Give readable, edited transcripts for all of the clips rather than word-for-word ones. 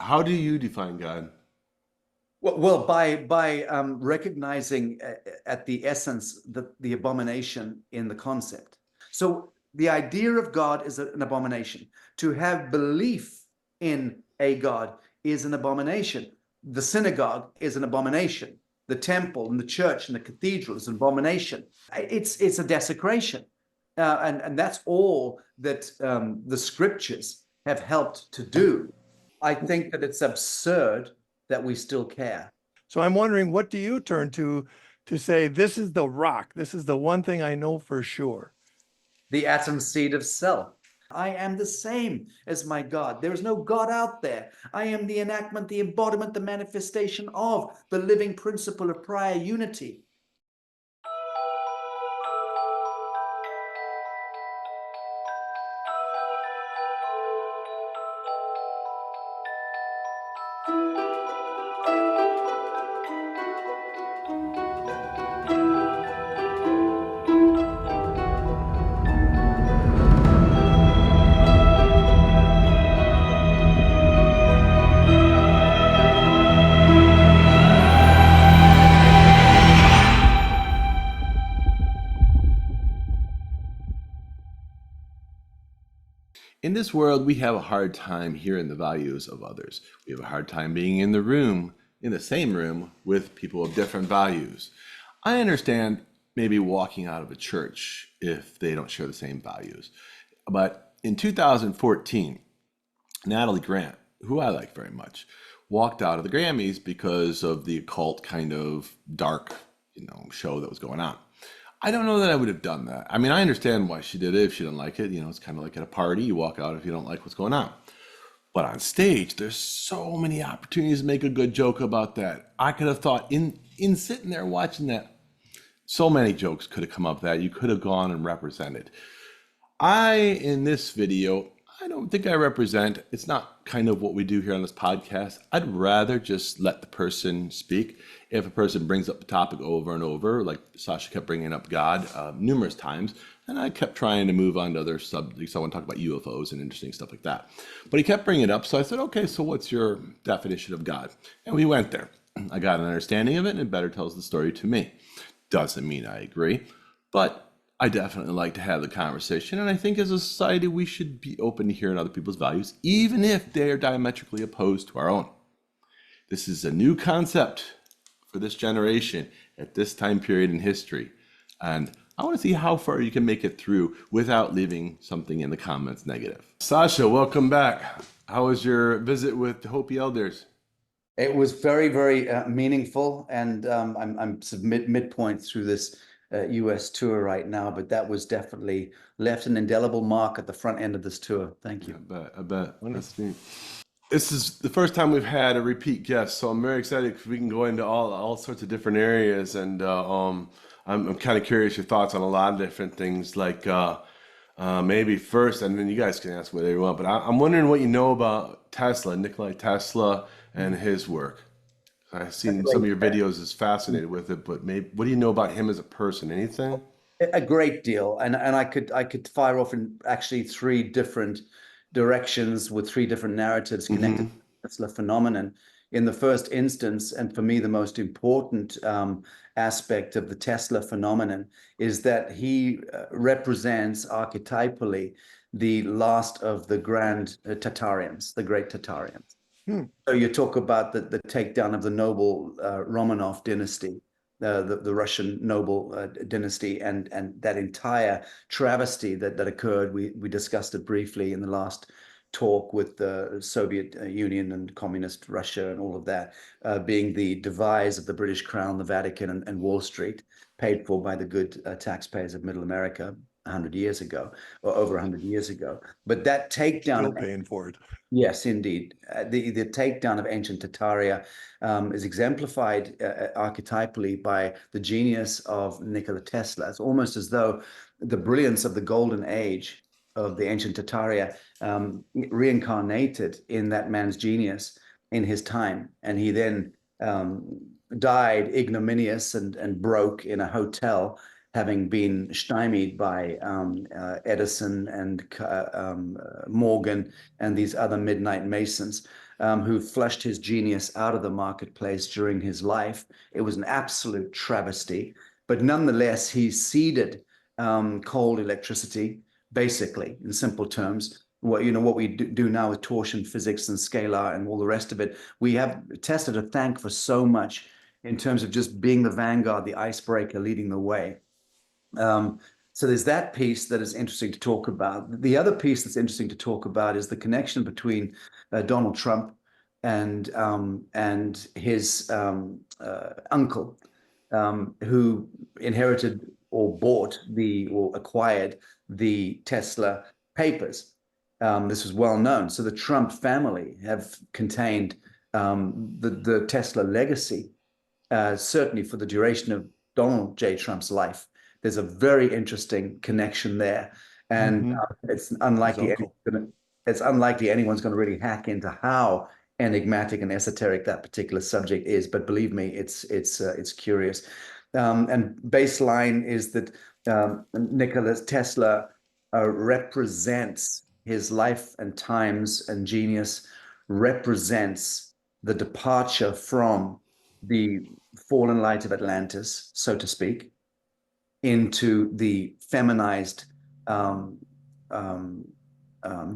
How do you define God? Well, by recognizing at the essence the abomination in the concept. So the idea of God is an abomination. To have belief in a God is an abomination. The synagogue is an abomination. The temple and the church and the cathedral is an abomination. It's a desecration, and that's all that the scriptures have helped to do. I think that it's absurd that we still care. So I'm wondering, what do you turn to say, this is the rock? This is the one thing I know for sure. The atom seed of self. I am the same as my God. There is no God out there. I am the enactment, the embodiment, the manifestation of the living principle of prior unity. In this world, we have a hard time hearing the values of others. We have a hard time being in the room, in the same room, with people of different values. I understand maybe walking out of a church if they don't share the same values. But in 2014, Natalie Grant, who I like very much, walked out of the Grammys because of the occult kind of dark, show that was going on. I don't know that I would have done that. I mean, I understand why she did it if she didn't like it. It's kind of like at a party, you walk out if you don't like what's going on. But on stage, there's so many opportunities to make a good joke about that. I could have thought in sitting there watching that, so many jokes could have come up that you could have gone and represented. In this video, I don't think I represent, it's not kind of what we do here on this podcast. I'd rather just let the person speak. If a person brings up the topic over and over, like Sacha kept bringing up God numerous times, and I kept trying to move on to other subjects. I want to talk about UFOs and interesting stuff like that. But he kept bringing it up, so I said, okay, so what's your definition of God? And we went there. I got an understanding of it, and it better tells the story to me. Doesn't mean I agree, but I definitely like to have the conversation, and I think as a society we should be open to hearing other people's values, even if they are diametrically opposed to our own. This is a new concept for this generation at this time period in history, and I want to see how far you can make it through without leaving something in the comments negative. Sacha, welcome back. How was your visit with the Hopi elders? It was very, very meaningful, and I'm midpoint through this US tour right now, but that was definitely left an indelible mark at the front end of this tour. Thank you. I bet. That's neat. This is the first time we've had a repeat guest, so I'm very excited because we can go into all sorts of different areas, and I'm kind of curious your thoughts on a lot of different things, like maybe first, and then you guys can ask whatever you want, but I'm wondering what you know about Tesla, Nikola Tesla, and his work. I've seen some of your videos, is fascinated with it, but maybe what do you know about him as a person? Anything? A great deal, and I could fire off in actually three different directions with three different narratives connected to the Tesla phenomenon. In the first instance, and for me the most important aspect of the Tesla phenomenon is that he represents archetypally the last of the grand Tatarians, the great Tatarians. So you talk about the takedown of the noble Romanov dynasty, the Russian noble dynasty, and that entire travesty that occurred. We discussed it briefly in the last talk with the Soviet Union and communist Russia and all of that, being the devise of the British Crown, the Vatican, and Wall Street, paid for by the good taxpayers of Middle America 100 years ago, or over 100 years ago. But that takedown, Still paying for it. yes, indeed. The takedown of ancient Tartaria is exemplified archetypally by the genius of Nikola Tesla. It's almost as though the brilliance of the golden age of the ancient Tartaria reincarnated in that man's genius in his time. And he then died ignominious and broke in a hotel, having been stymied by Edison and Morgan and these other midnight Masons. who flushed his genius out of the marketplace during his life. It was an absolute travesty. But nonetheless, he seeded cold electricity, basically, in simple terms. What we do now with torsion physics and scalar and all the rest of it, we have Tesla to thank for so much in terms of just being the vanguard, the icebreaker, leading the way. So there's that piece that is interesting to talk about. The other piece that's interesting to talk about is the connection between Donald Trump and his uncle, who inherited or bought or acquired the Tesla papers. This was well known. So the Trump family have contained the Tesla legacy, certainly for the duration of Donald J. Trump's life. There's a very interesting connection there, and it's unlikely anyone's going to really hack into how enigmatic and esoteric that particular subject is. But believe me, it's curious. And baseline is that Nikola Tesla represents his life and times and genius, represents the departure from the fallen light of Atlantis, so to speak, into the feminized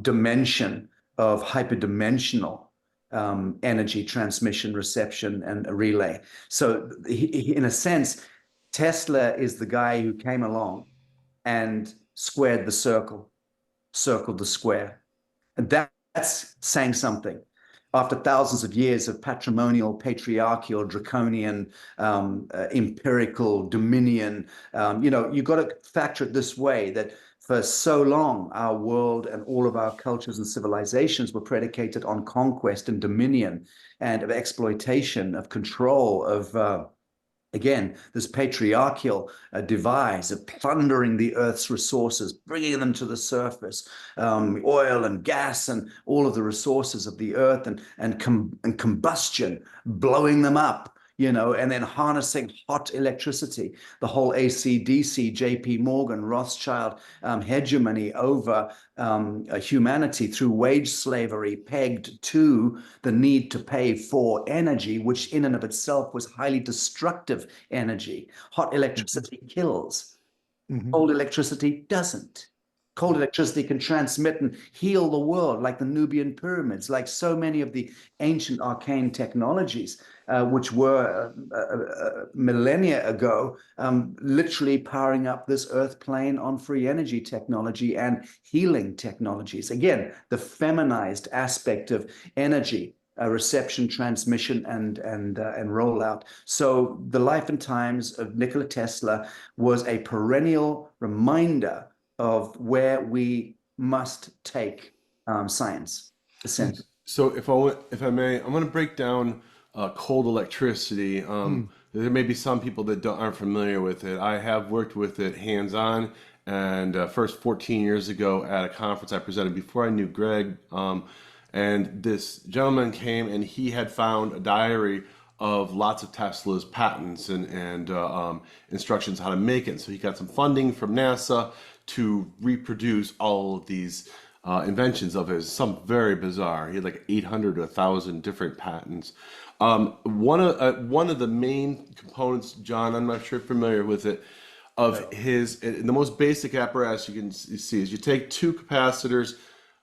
dimension of hyperdimensional energy transmission, reception, and a relay. So in a sense, Tesla is the guy who came along and squared the circle, circled the square. And that's saying something. After thousands of years of patrimonial, patriarchal, draconian, empirical dominion, you've got to factor it this way, that for so long, our world and all of our cultures and civilizations were predicated on conquest and dominion and of exploitation, of control, of again, this patriarchal device of plundering the earth's resources, bringing them to the surface, oil and gas and all of the resources of the earth, and combustion, blowing them up, and then harnessing hot electricity, the whole AC/DC, JP Morgan, Rothschild hegemony over humanity through wage slavery pegged to the need to pay for energy, which in and of itself was highly destructive energy. Hot electricity kills. Cold electricity doesn't. Cold electricity can transmit and heal the world, like the Nubian pyramids, like so many of the ancient arcane technologies, which were millennia ago, literally powering up this earth plane on free energy technology and healing technologies. Again, the feminized aspect of energy, reception, transmission, and rollout. So the life and times of Nikola Tesla was a perennial reminder of where we must take science, essentially. So if I may, I'm going to break down cold electricity. There may be some people that aren't familiar with it. I have worked with it hands-on, and first 14 years ago at a conference I presented before I knew Greg. And this gentleman came and he had found a diary of lots of Tesla's patents and instructions how to make it. So he got some funding from NASA to reproduce all of these inventions of his, some very bizarre. He had like 800 to 1,000 different patents. One of the main components, John, I'm not sure if you're familiar with it, of the most basic apparatus you can see is you take two capacitors.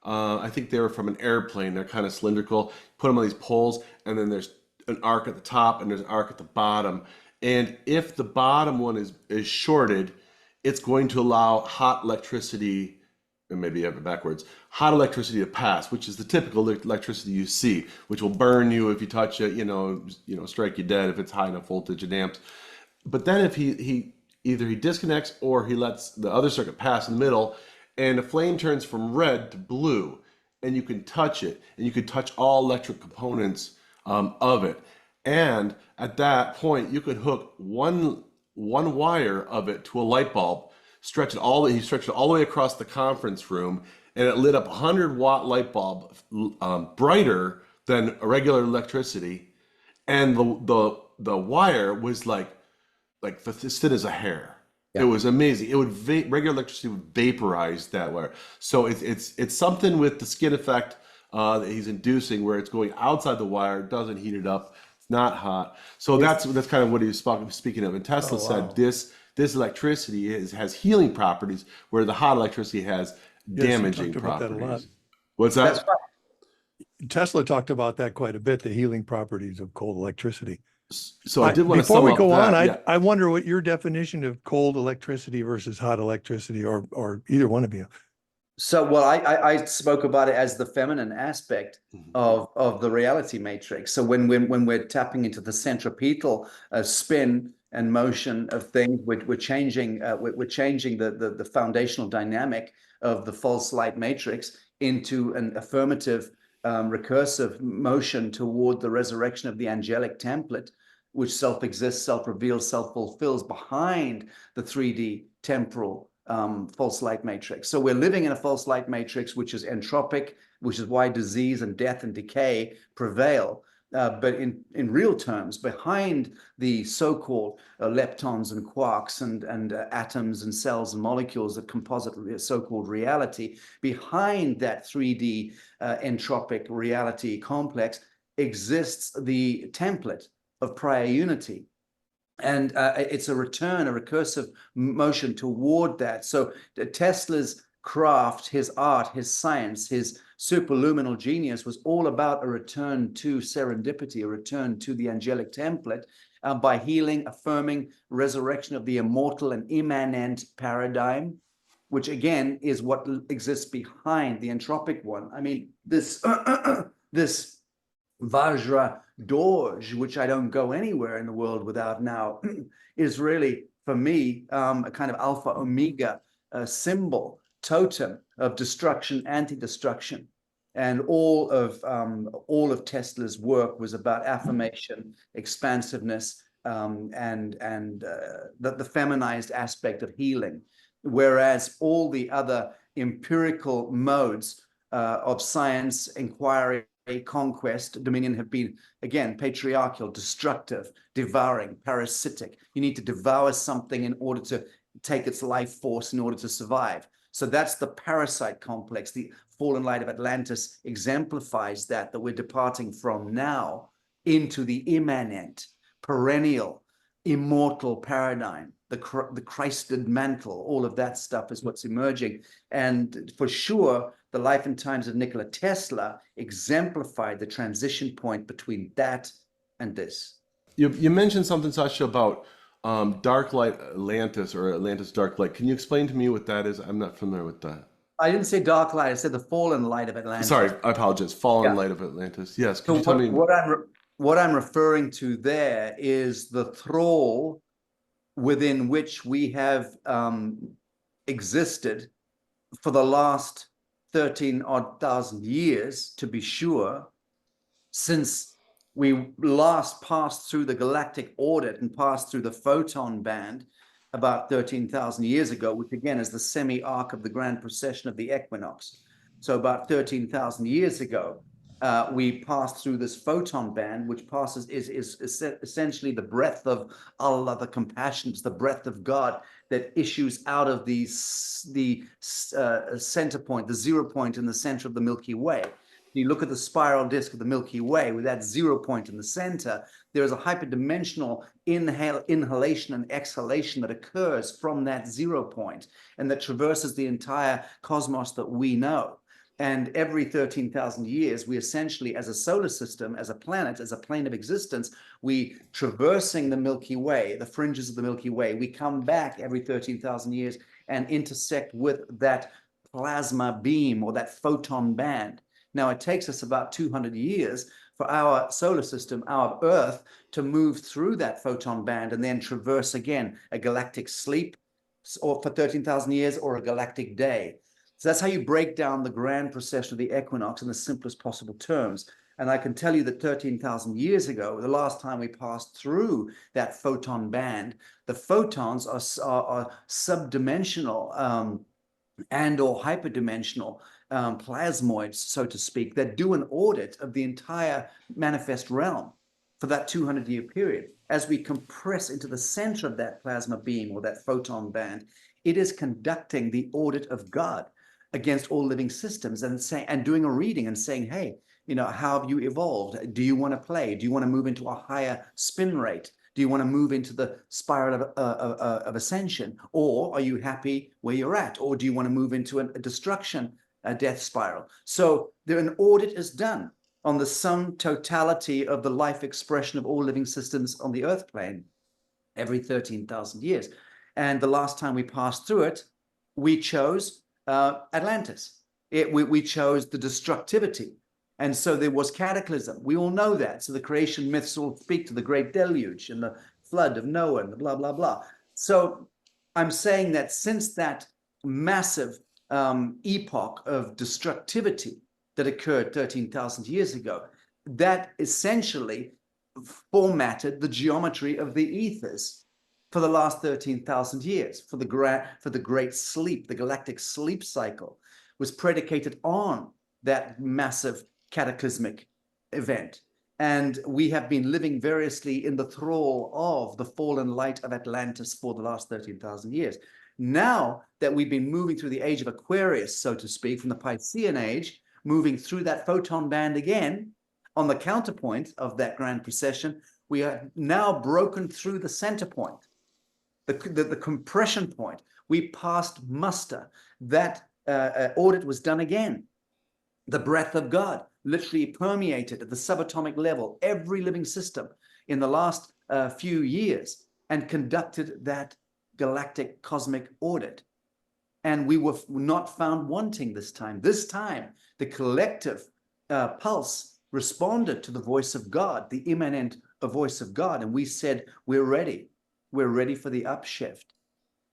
I think they were from an airplane. They're kind of cylindrical. Put them on these poles, and then there's an arc at the top and there's an arc at the bottom. And if the bottom one is shorted, it's going to allow hot electricity, and maybe you have it backwards, hot electricity to pass, which is the typical electricity you see, which will burn you if you touch it, strike you dead if it's high enough voltage and amps. But then if he either he disconnects or he lets the other circuit pass in the middle, and the flame turns from red to blue, and you can touch it, and you can touch all electric components of it. And at that point, you could hook one wire of it to a light bulb, he stretched it all the way across the conference room, and it lit up a 100-watt light bulb, brighter than a regular electricity, and the wire was like as thin as a hair. Yeah. It was amazing. It would regular electricity would vaporize that wire. So it's something with the skin effect that he's inducing, where it's going outside the wire, doesn't heat it up, it's not hot. So that's kind of what he was speaking of. And Tesla said this electricity has healing properties, where the hot electricity has damaging talked about that a lot. properties. What's that? That's right. Tesla talked about that quite a bit, the healing properties of cold electricity. So I did want to before sum we up go that, on, yeah. I wonder what your definition of cold electricity versus hot electricity, or either one of you. So, well, I spoke about it as the feminine aspect of the reality matrix. So when we're tapping into the centripetal spin and motion of things, we're changing the foundational dynamic of the false light matrix into an affirmative recursive motion toward the resurrection of the angelic template, which self-exists, self-reveals, self-fulfills behind the 3D temporal false light matrix. So we're living in a false light matrix, which is entropic, which is why disease and death and decay prevail. But in real terms, behind the so-called leptons and quarks and atoms and cells and molecules that composite so-called reality, behind that 3D entropic reality complex exists the template of prior unity. And it's a return, a recursive motion toward that. So Tesla's craft, his art, his science, his superluminal genius was all about a return to serendipity, a return to the angelic template by healing, affirming, resurrection of the immortal and immanent paradigm, which again is what exists behind the entropic one. I mean, this this Vajra Dorj, which I don't go anywhere in the world without now, is really, for me, a kind of alpha omega symbol, totem of destruction, anti-destruction. And all of Tesla's work was about affirmation, expansiveness, and the feminized aspect of healing. Whereas all the other empirical modes of science, inquiry, conquest, dominion have been, again, patriarchal, destructive, devouring, parasitic. You need to devour something in order to take its life force in order to survive. So that's the parasite complex. The fallen light of Atlantis exemplifies that we're departing from now into the immanent, perennial, immortal paradigm. The Christed mantle, all of that stuff is what's emerging. And for sure, the life and times of Nikola Tesla exemplified the transition point between that and this. You mentioned something, Sasha, about dark light Atlantis, or Atlantis dark light. Can you explain to me what that is? I'm not familiar with that. I didn't say dark light. I said the fallen light of Atlantis. Sorry, I apologize. Fallen light of Atlantis. Yes. Can So you tell me? what I'm referring to there is the thrall within which we have existed for the last 13,000 years, to be sure, since we last passed through the galactic orbit and passed through the photon band about 13,000 years ago, which again is the semi-arc of the grand precession of the equinox. So about 13,000 years ago, we passed through this photon band, which is essentially the breath of Allah, the compassion, it's the breath of God that issues out of the center point, the 0 point in the center of the Milky Way. You look at the spiral disk of the Milky Way with that 0 point in the center, there is a hyperdimensional inhalation and exhalation that occurs from that 0 point and that traverses the entire cosmos that we know. And every 13,000 years, we essentially, as a solar system, as a planet, as a plane of existence, we traversing the Milky Way, the fringes of the Milky Way, we come back every 13,000 years and intersect with that plasma beam or that photon band. Now, it takes us about 200 years for our solar system, our Earth, to move through that photon band and then traverse again a galactic sleep or for 13,000 years or a galactic day. So that's how you break down the grand precession of the equinox in the simplest possible terms. And I can tell you that 13,000 years ago, the last time we passed through that photon band, the photons are subdimensional and or hyperdimensional plasmoids, so to speak, that do an audit of the entire manifest realm for that 200-year period. As we compress into the center of that plasma beam or that photon band, it is conducting the audit of God. against all living systems and saying, and doing a reading and saying, hey, how have you evolved? Do you want to play? Do you want to move into a higher spin rate? Do you want to move into the spiral of ascension? Or are you happy where you're at? Or do you want to move into a destruction, a death spiral? So an audit is done on the sum totality of the life expression of all living systems on the earth plane every 13,000 years. And the last time we passed through it, we chose Atlantis. We chose the destructivity. And so there was cataclysm. We all know that. So the creation myths all speak to the great deluge and the flood of Noah and the blah, blah, blah. So I'm saying that since that massive epoch of destructivity that occurred 13,000 years ago, that essentially formatted the geometry of the ethers for the last 13,000 years, for the great sleep. The galactic sleep cycle was predicated on that massive cataclysmic event. And we have been living variously in the thrall of the fallen light of Atlantis for the last 13,000 years. Now that we've been moving through the age of Aquarius, so to speak, from the Piscean age, moving through that photon band again, on the counterpoint of that grand precession, we are now broken through the center point, the compression point. We passed muster. That audit was done again. The breath of God literally permeated at the subatomic level every living system in the last few years and conducted that galactic cosmic audit. And we were not found wanting this time. This time, the collective pulse responded to the voice of God, the immanent voice of God. And we said, we're ready. We're ready for the upshift.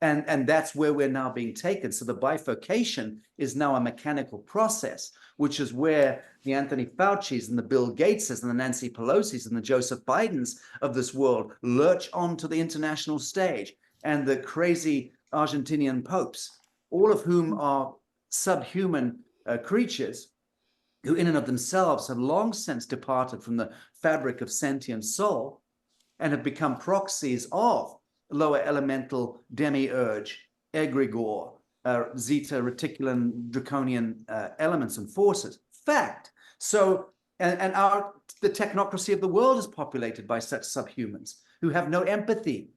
And that's where we're now being taken. So the bifurcation is now a mechanical process, which is where the Anthony Fauci's and the Bill Gateses and the Nancy Pelosi's and the Joseph Bidens of this world lurch onto the international stage, and the crazy Argentinian popes, all of whom are subhuman creatures who in and of themselves have long since departed from the fabric of sentient soul and have become proxies of lower elemental demiurge, egregore, zeta reticulum draconian elements and forces. Fact. So, and the technocracy of the world is populated by such subhumans who have no empathy,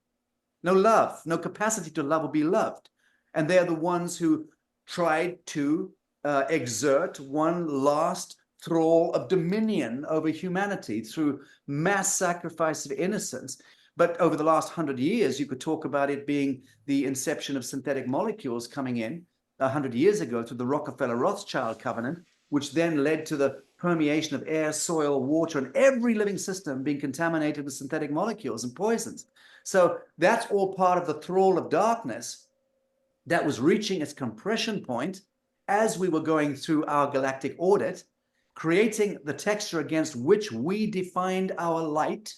no love, no capacity to love or be loved. And they're the ones who tried to exert one last thrall of dominion over humanity through mass sacrifice of innocence. But over the last 100 years, you could talk about it being the inception of synthetic molecules coming in 100 years ago through the Rockefeller-Rothschild covenant, which then led to the permeation of air, soil, water, and every living system being contaminated with synthetic molecules and poisons. So that's all part of the thrall of darkness that was reaching its compression point as we were going through our galactic audit, creating the texture against which we defined our light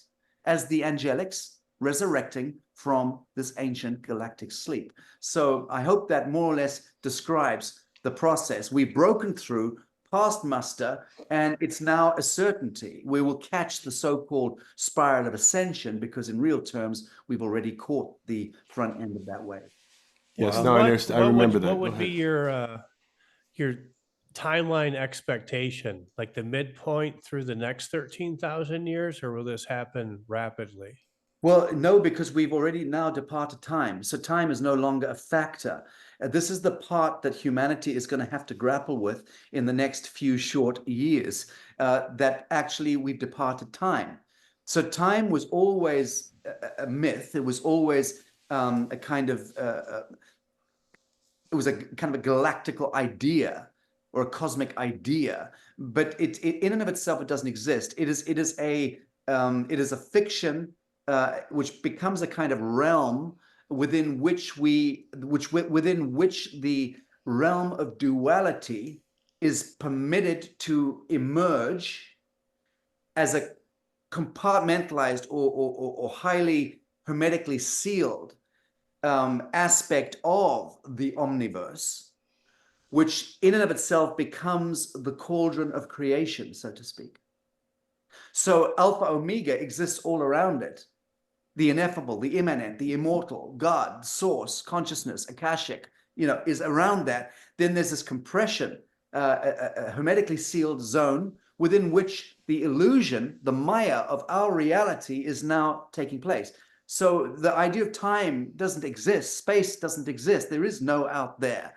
as the angelics resurrecting from this ancient galactic sleep. So I hope that more or less describes the process. We've broken through past muster, and it's now a certainty. We will catch the so-called spiral of ascension because in real terms, we've already caught the front end of that wave. Yes, no, I understand. I remember that. What would be your timeline expectation, like the midpoint through the next 13,000 years, or will this happen rapidly? Well, no, because we've already now departed time. So time is no longer a factor. This is the part that humanity is going to have to grapple with in the next few short years, that actually we've departed time. So time was always a myth. It was always a kind of, it was a kind of a galactical idea or a cosmic idea, but it in and of itself, it doesn't exist. It is a fiction which becomes a kind of realm within which the realm of duality is permitted to emerge as a compartmentalized or highly hermetically sealed aspect of the omniverse, which in and of itself becomes the cauldron of creation, so to speak. So Alpha Omega exists all around it. The ineffable, the immanent, the immortal, God, source, consciousness, Akashic, is around that, then there's this compression, a hermetically sealed zone within which the illusion, the Maya of our reality is now taking place. So the idea of time doesn't exist. Space doesn't exist. There is no out there.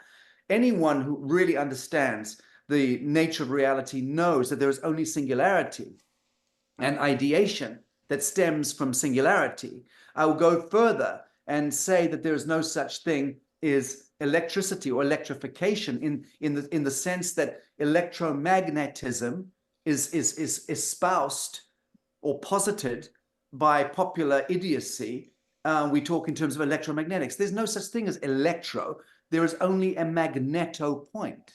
Anyone who really understands the nature of reality knows that there is only singularity and ideation that stems from singularity. I will go further and say that there is no such thing as electricity or electrification in the sense that electromagnetism is espoused or posited by popular idiocy. We talk in terms of electromagnetics. There's no such thing as electro. There is only a magneto point.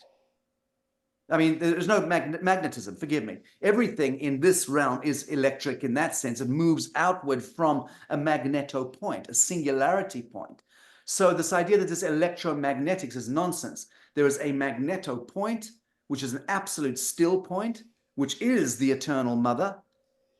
I mean, there's no magnetism, forgive me. Everything in this realm is electric in that sense. It moves outward from a magneto point, a singularity point. So this idea that this electromagnetics is nonsense. There is a magneto point, which is an absolute still point, which is the eternal mother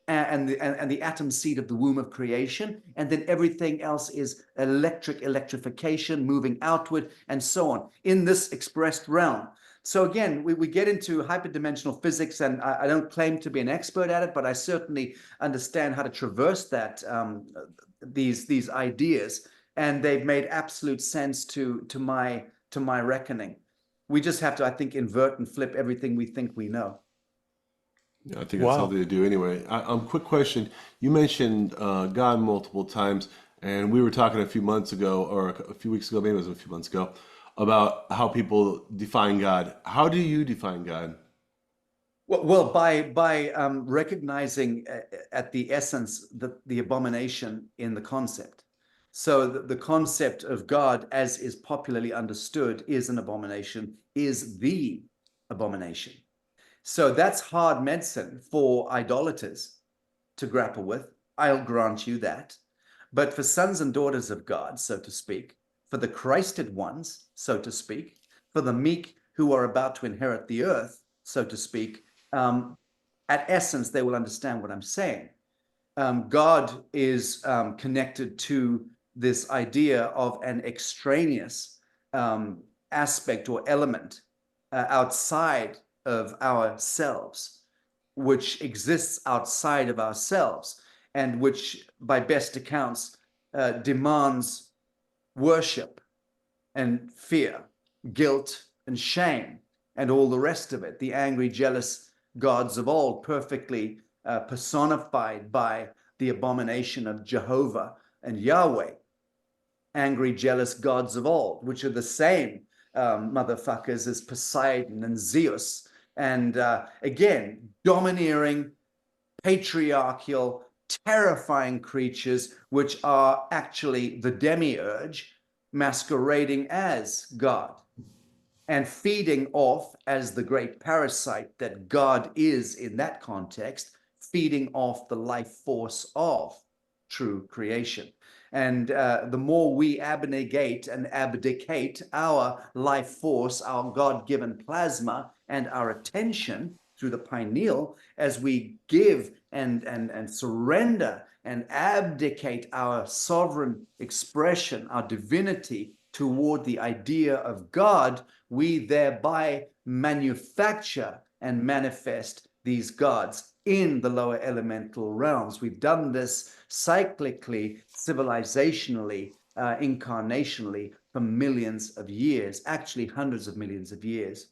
and the atom seed of the womb of creation. And then everything else is electrification, moving outward, and so on, in this expressed realm. So again, we get into hyperdimensional physics, and I don't claim to be an expert at it, but I certainly understand how to traverse that, these ideas, and they've made absolute sense to my reckoning. We just have to, I think, invert and flip everything we think we know. Yeah, I think that's something to do anyway. Quick question. You mentioned God multiple times, and we were talking a few months ago, or a few weeks ago, maybe it was a few months ago, about how people define God. How do you define God? Well, by recognizing at the essence the abomination in the concept. So the concept of God, as is popularly understood, is an abomination, is the abomination. So that's hard medicine for idolaters to grapple with. I'll grant you that. But for sons and daughters of God, so to speak, for the Christed ones, so to speak, for the meek who are about to inherit the earth, so to speak, at essence, they will understand what I'm saying. God is connected to this idea of an extraneous aspect or element outside of ourselves, which exists outside of ourselves, and which, by best accounts, demands worship and fear, guilt and shame, and all the rest of it. The angry, jealous gods of old, perfectly personified by the abomination of Jehovah and Yahweh. Angry, jealous gods of old, which are the same motherfuckers as Poseidon and Zeus. And again, domineering, patriarchal, terrifying creatures, which are actually the demiurge masquerading as God and feeding off, as the great parasite that God is in that context, feeding off the life force of true creation. And the more we abnegate and abdicate our life force, our God-given plasma, and our attention through the pineal, as we give and surrender and abdicate our sovereign expression, our divinity, toward the idea of God, we thereby manufacture and manifest these gods in the lower elemental realms. We've done this cyclically, civilizationally, incarnationally for millions of years, actually hundreds of millions of years.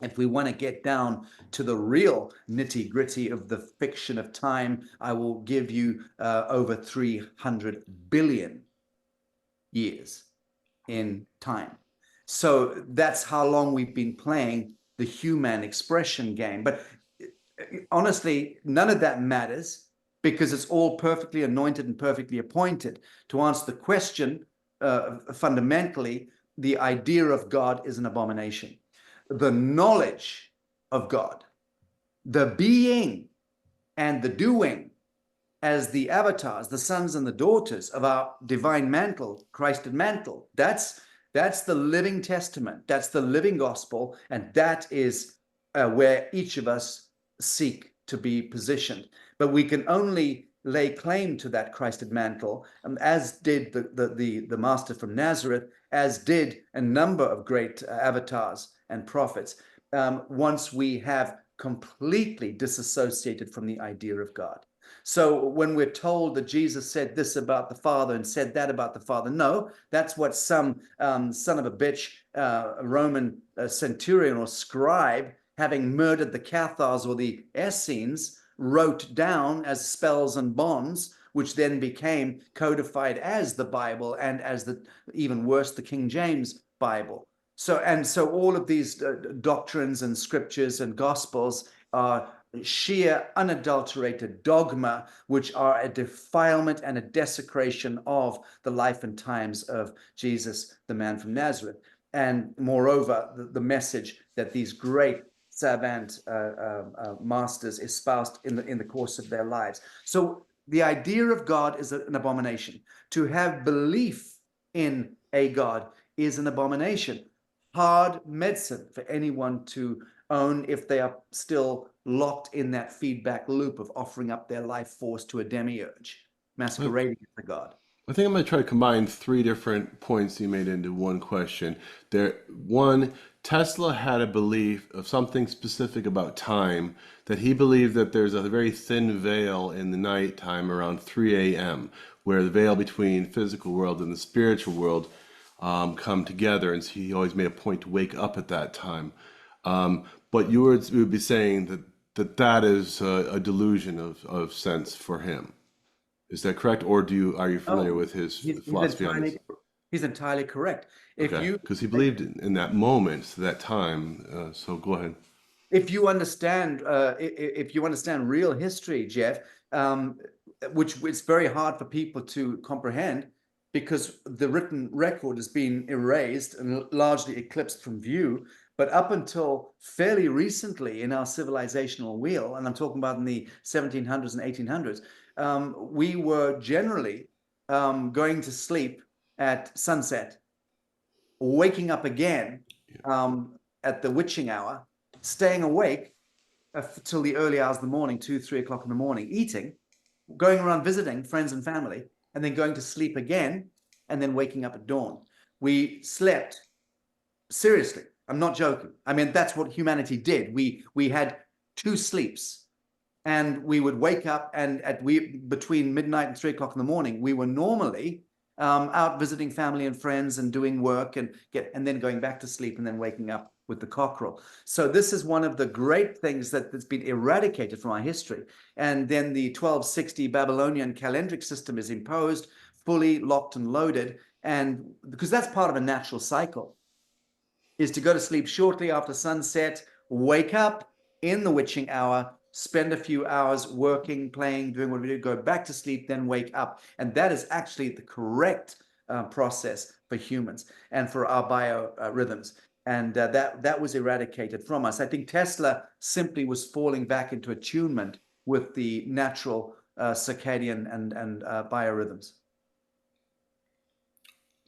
If we want to get down to the real nitty-gritty of the fiction of time, I will give you over 300 billion years in time. So that's how long we've been playing the human expression game. But honestly, none of that matters, because it's all perfectly anointed and perfectly appointed. To answer the question, fundamentally, the idea of God is an abomination. The knowledge of God, the being and the doing as the avatars, the sons and the daughters of our divine mantle, Christed mantle, that's the living testament, that's the living gospel, and that is where each of us seek to be positioned. But we can only lay claim to that Christed mantle, as did the master from Nazareth, as did a number of great avatars and prophets, once we have completely disassociated from the idea of God. So when we're told that Jesus said this about the Father and said that about the Father, no, that's what some son of a bitch, Roman centurion or scribe, having murdered the Cathars or the Essenes, wrote down as spells and bonds, which then became codified as the Bible and as the, even worse, the King James Bible. So all of these doctrines and scriptures and gospels are sheer unadulterated dogma, which are a defilement and a desecration of the life and times of Jesus, the man from Nazareth. And moreover, the message that these great savant masters espoused in the course of their lives. So the idea of God is an abomination. To have belief in a God is an abomination. Hard medicine for anyone to own if they are still locked in that feedback loop of offering up their life force to a demiurge, masquerading as a god. I think I'm going to try to combine three different points you made into one question. One, Tesla had a belief of something specific about time, that he believed that there's a very thin veil in the nighttime around 3 a.m., where the veil between physical world and the spiritual world come together, and so he always made a point to wake up at that time. But you would be saying that is a delusion of sense for him. Is that correct, or are you familiar with his philosophy on this? He's entirely correct. Because he believed in that moment, that time. So go ahead. If you understand real history, Jeff, which it's very hard for people to comprehend, because the written record has been erased and largely eclipsed from view. But up until fairly recently in our civilizational wheel, and I'm talking about in the 1700s and 1800s, we were generally going to sleep at sunset, waking up again at the witching hour, staying awake till the early hours of the morning, 2, 3 o'clock in the morning, eating, going around visiting friends and family, and then going to sleep again, and then waking up at dawn. We slept, seriously, I'm not joking. I mean, that's what humanity did. We had 2 sleeps, and we would wake up, and between midnight and 3 o'clock in the morning, we were normally out visiting family and friends and doing work and then going back to sleep and then waking up with the cockerel. So this is one of the great things that's been eradicated from our history. And then the 1260 Babylonian calendric system is imposed, fully locked and loaded, and because that's part of a natural cycle, is to go to sleep shortly after sunset, wake up in the witching hour, spend a few hours working, playing, doing what we do, go back to sleep, then wake up. And that is actually the correct process for humans and for our biorhythms. And that was eradicated from us. I think Tesla simply was falling back into attunement with the natural circadian and biorhythms.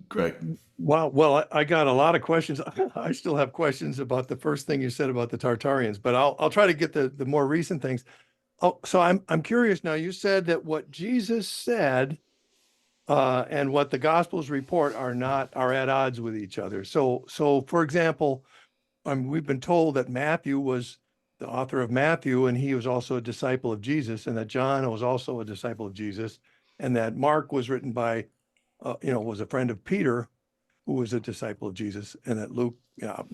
Great. Wow. Well, I got a lot of questions. I still have questions about the first thing you said about the Tartarians, but I'll try to get the more recent things. Oh, so I'm curious now. You said that what Jesus said and what the Gospels report are at odds with each other. So for example, we've been told that Matthew was the author of Matthew, and he was also a disciple of Jesus, and that John was also a disciple of Jesus, and that Mark was written by, was a friend of Peter, who was a disciple of Jesus, and that Luke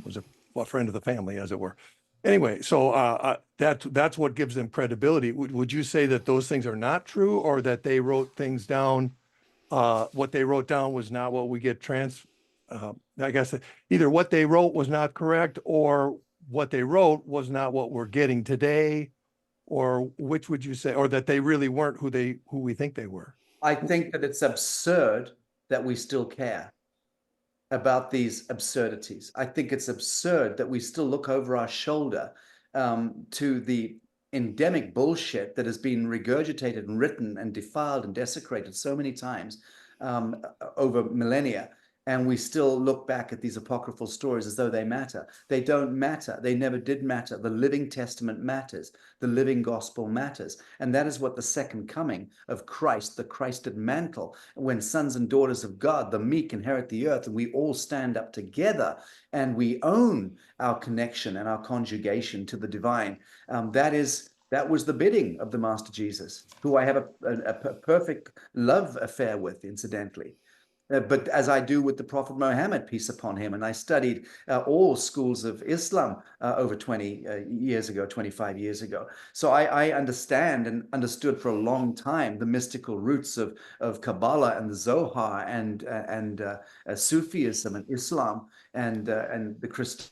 was a friend of the family, as it were. Anyway, so that's what gives them credibility. Would you say that those things are not true, or that they wrote things down? What they wrote down was not what we get I guess either what they wrote was not correct, or what they wrote was not what we're getting today, or which would you say, or that they really weren't who we think they were? I think that it's absurd that we still care about these absurdities. I think it's absurd that we still look over our shoulder to the endemic bullshit that has been regurgitated and written and defiled and desecrated so many times over millennia, And we still look back at these apocryphal stories as though they matter. They don't matter. They never did matter. The living testament matters. The living gospel matters. And that is what the second coming of Christ, the Christed mantle, when sons and daughters of God, the meek, inherit the earth, and we all stand up together and we own our connection and our conjugation to the divine. That was the bidding of the Master Jesus, who I have a perfect love affair with, incidentally. But as I do with the Prophet Muhammad, peace upon him, and I studied all schools of Islam over 20 years ago, 25 years ago. So I understand and understood for a long time the mystical roots of Kabbalah and the Zohar and Sufism and Islam and the Christian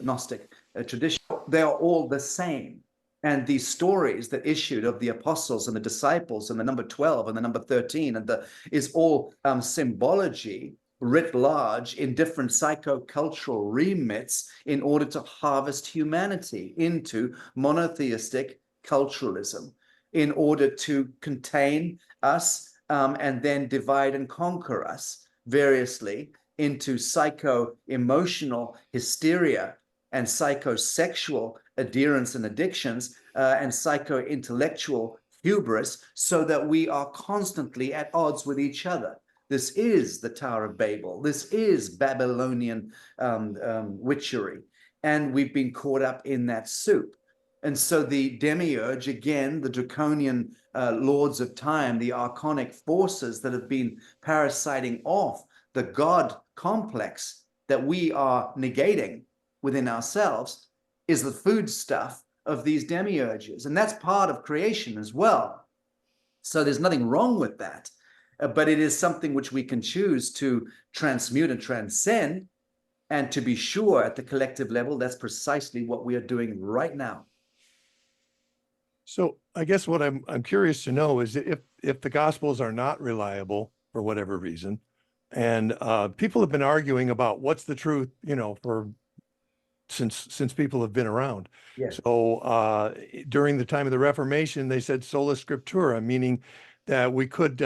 Gnostic tradition. They are all the same. And these stories that issued of the apostles and the disciples and the number 12 and the number 13 and is all symbology writ large in different psychocultural remits in order to harvest humanity into monotheistic culturalism, in order to contain us and then divide and conquer us variously into psycho-emotional hysteria and psychosexual adherence and addictions and psycho-intellectual hubris, so that we are constantly at odds with each other. This is the Tower of Babel. This is Babylonian witchery. And we've been caught up in that soup. And so the demiurge, again, the draconian lords of time, the archonic forces that have been parasiting off the God complex that we are negating within ourselves, is the foodstuff of these demiurges. And that's part of creation as well. So there's nothing wrong with that. But it is something which we can choose to transmute and transcend. And to be sure, at the collective level, that's precisely what we are doing right now. So I guess what I'm curious to know is if the Gospels are not reliable for whatever reason, and people have been arguing about what's the truth, for since people have been around. Yes. So during the time of the Reformation, they said sola scriptura, meaning that we could,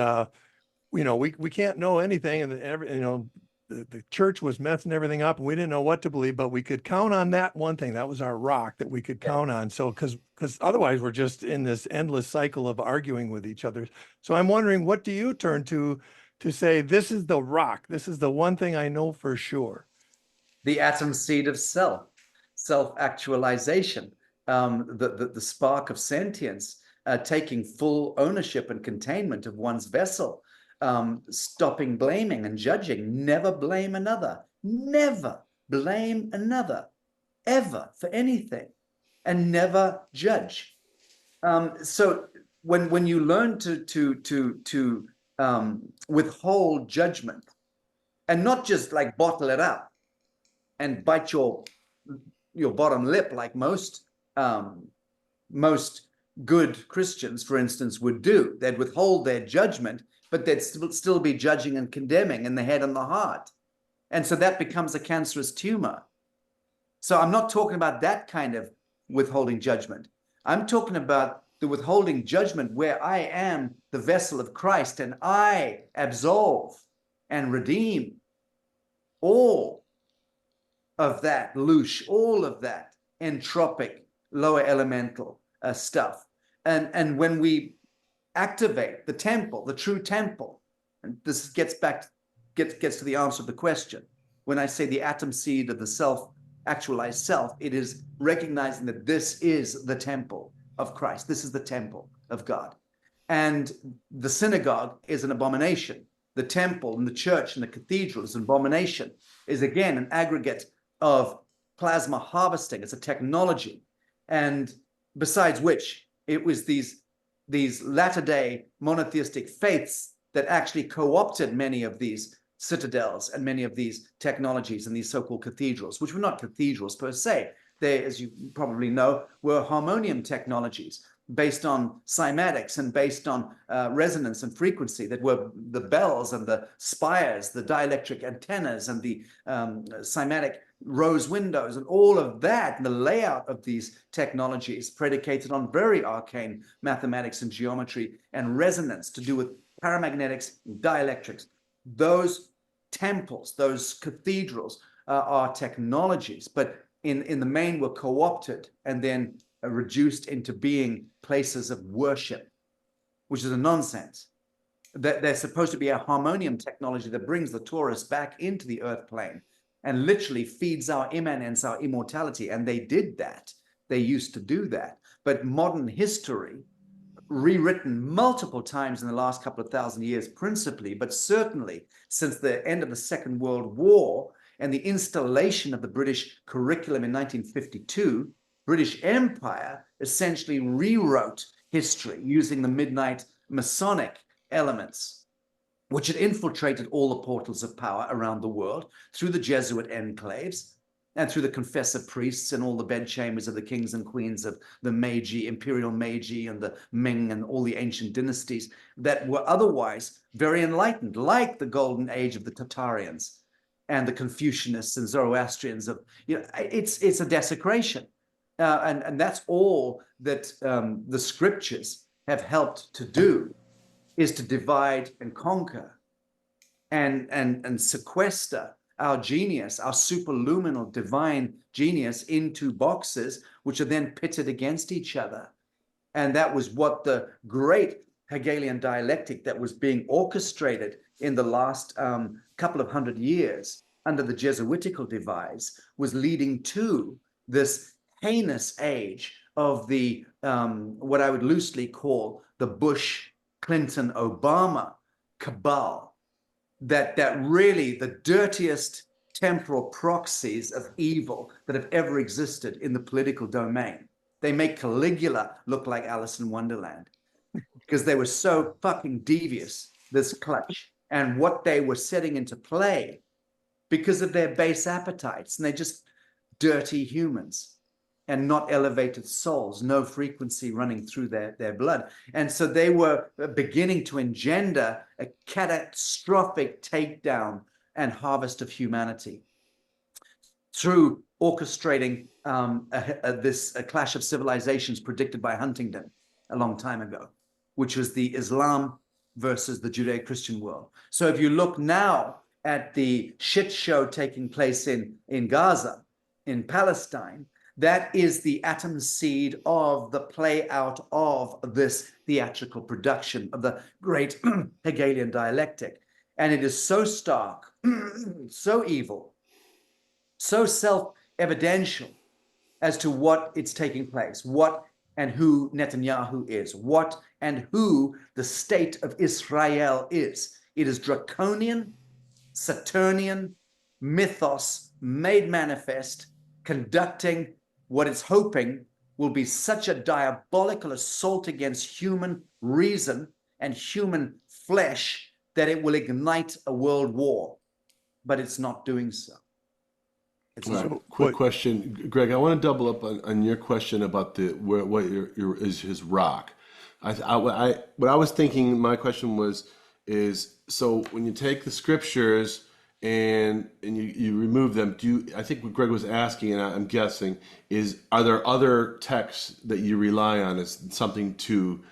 we can't know anything, and the church was messing everything up, and we didn't know what to believe, but we could count on that one thing. That was our rock that we could count on. So because otherwise we're just in this endless cycle of arguing with each other. So I'm wondering, what do you turn to say, this is the rock, this is the one thing I know for sure? The atom seed of self-actualization, the spark of sentience, taking full ownership and containment of one's vessel, stopping blaming and judging. Never blame another. Never blame another, ever, for anything, and never judge. So when you learn to withhold judgment, and not just like bottle it up and bite your bottom lip like most good Christians, for instance, would do. They'd withhold their judgment, but they'd still be judging and condemning in the head and the heart. And so that becomes a cancerous tumor. So I'm not talking about that kind of withholding judgment. I'm talking about the withholding judgment where I am the vessel of Christ and I absolve and redeem all of that louche, all of that entropic, lower elemental stuff. And when we activate the temple, the true temple, and this gets to the answer of the question. When I say the atom seed of the self-actualized self, it is recognizing that this is the temple of Christ. This is the temple of God. And the synagogue is an abomination. The temple and the church and the cathedral is an abomination, is again an aggregate of plasma harvesting. It's a technology. And besides which, it was these latter-day monotheistic faiths that actually co-opted many of these citadels and many of these technologies and these so-called cathedrals, which were not cathedrals per se. They, as you probably know, were harmonium technologies based on cymatics and based on resonance and frequency, that were the bells and the spires, the dielectric antennas and the cymatic rose windows and all of that. And the layout of these technologies predicated on very arcane mathematics and geometry and resonance to do with paramagnetics, dielectrics. Those temples, those cathedrals are technologies, but in the main were co-opted and then reduced into being places of worship, which is a nonsense. That they're supposed to be a harmonium technology that brings the tourist back into the earth plane and literally feeds our immanence, our immortality. And they did that. They used to do that. But modern history, rewritten multiple times in the last couple of thousand years, principally, but certainly since the end of the Second World War and the installation of the British curriculum in 1952, British Empire essentially rewrote history using the Midnight Masonic elements, which had infiltrated all the portals of power around the world through the Jesuit enclaves and through the confessor priests and all the bedchambers of the kings and queens of the Meiji, Imperial Meiji, and the Ming and all the ancient dynasties that were otherwise very enlightened, like the golden age of the Tartarians and the Confucianists and Zoroastrians. It's a desecration. And that's all that the scriptures have helped to do, is to divide and conquer and sequester our genius, our superluminal divine genius, into boxes which are then pitted against each other. And that was what the great Hegelian dialectic that was being orchestrated in the last couple of hundred years under the Jesuitical devise was leading to this heinous age of the what I would loosely call the Bush, Clinton, Obama cabal, that really the dirtiest temporal proxies of evil that have ever existed in the political domain. They make Caligula look like Alice in Wonderland because they were so fucking devious, this clutch, and what they were setting into play because of their base appetites. And they're just dirty humans and not elevated souls, no frequency running through their blood. And so they were beginning to engender a catastrophic takedown and harvest of humanity through orchestrating a clash of civilizations predicted by Huntington a long time ago, which was the Islam versus the Judeo-Christian world. So if you look now at the shit show taking place in Gaza, in Palestine, that is the atom seed of the play out of this theatrical production of the great Hegelian dialectic. And it is so stark, so evil, so self-evidential as to what it's taking place, what and who Netanyahu is, what and who the state of Israel is. It is draconian, Saturnian mythos made manifest, conducting what it's hoping will be such a diabolical assault against human reason and human flesh that it will ignite a world war. But it's not doing so. It's Right. not. Quick question, Greg. I want to double up on your question about what is his rock. What I was thinking, my question is so when you take the scriptures and you remove them, I think what Greg was asking, and I'm guessing, are there other texts that you rely on as something to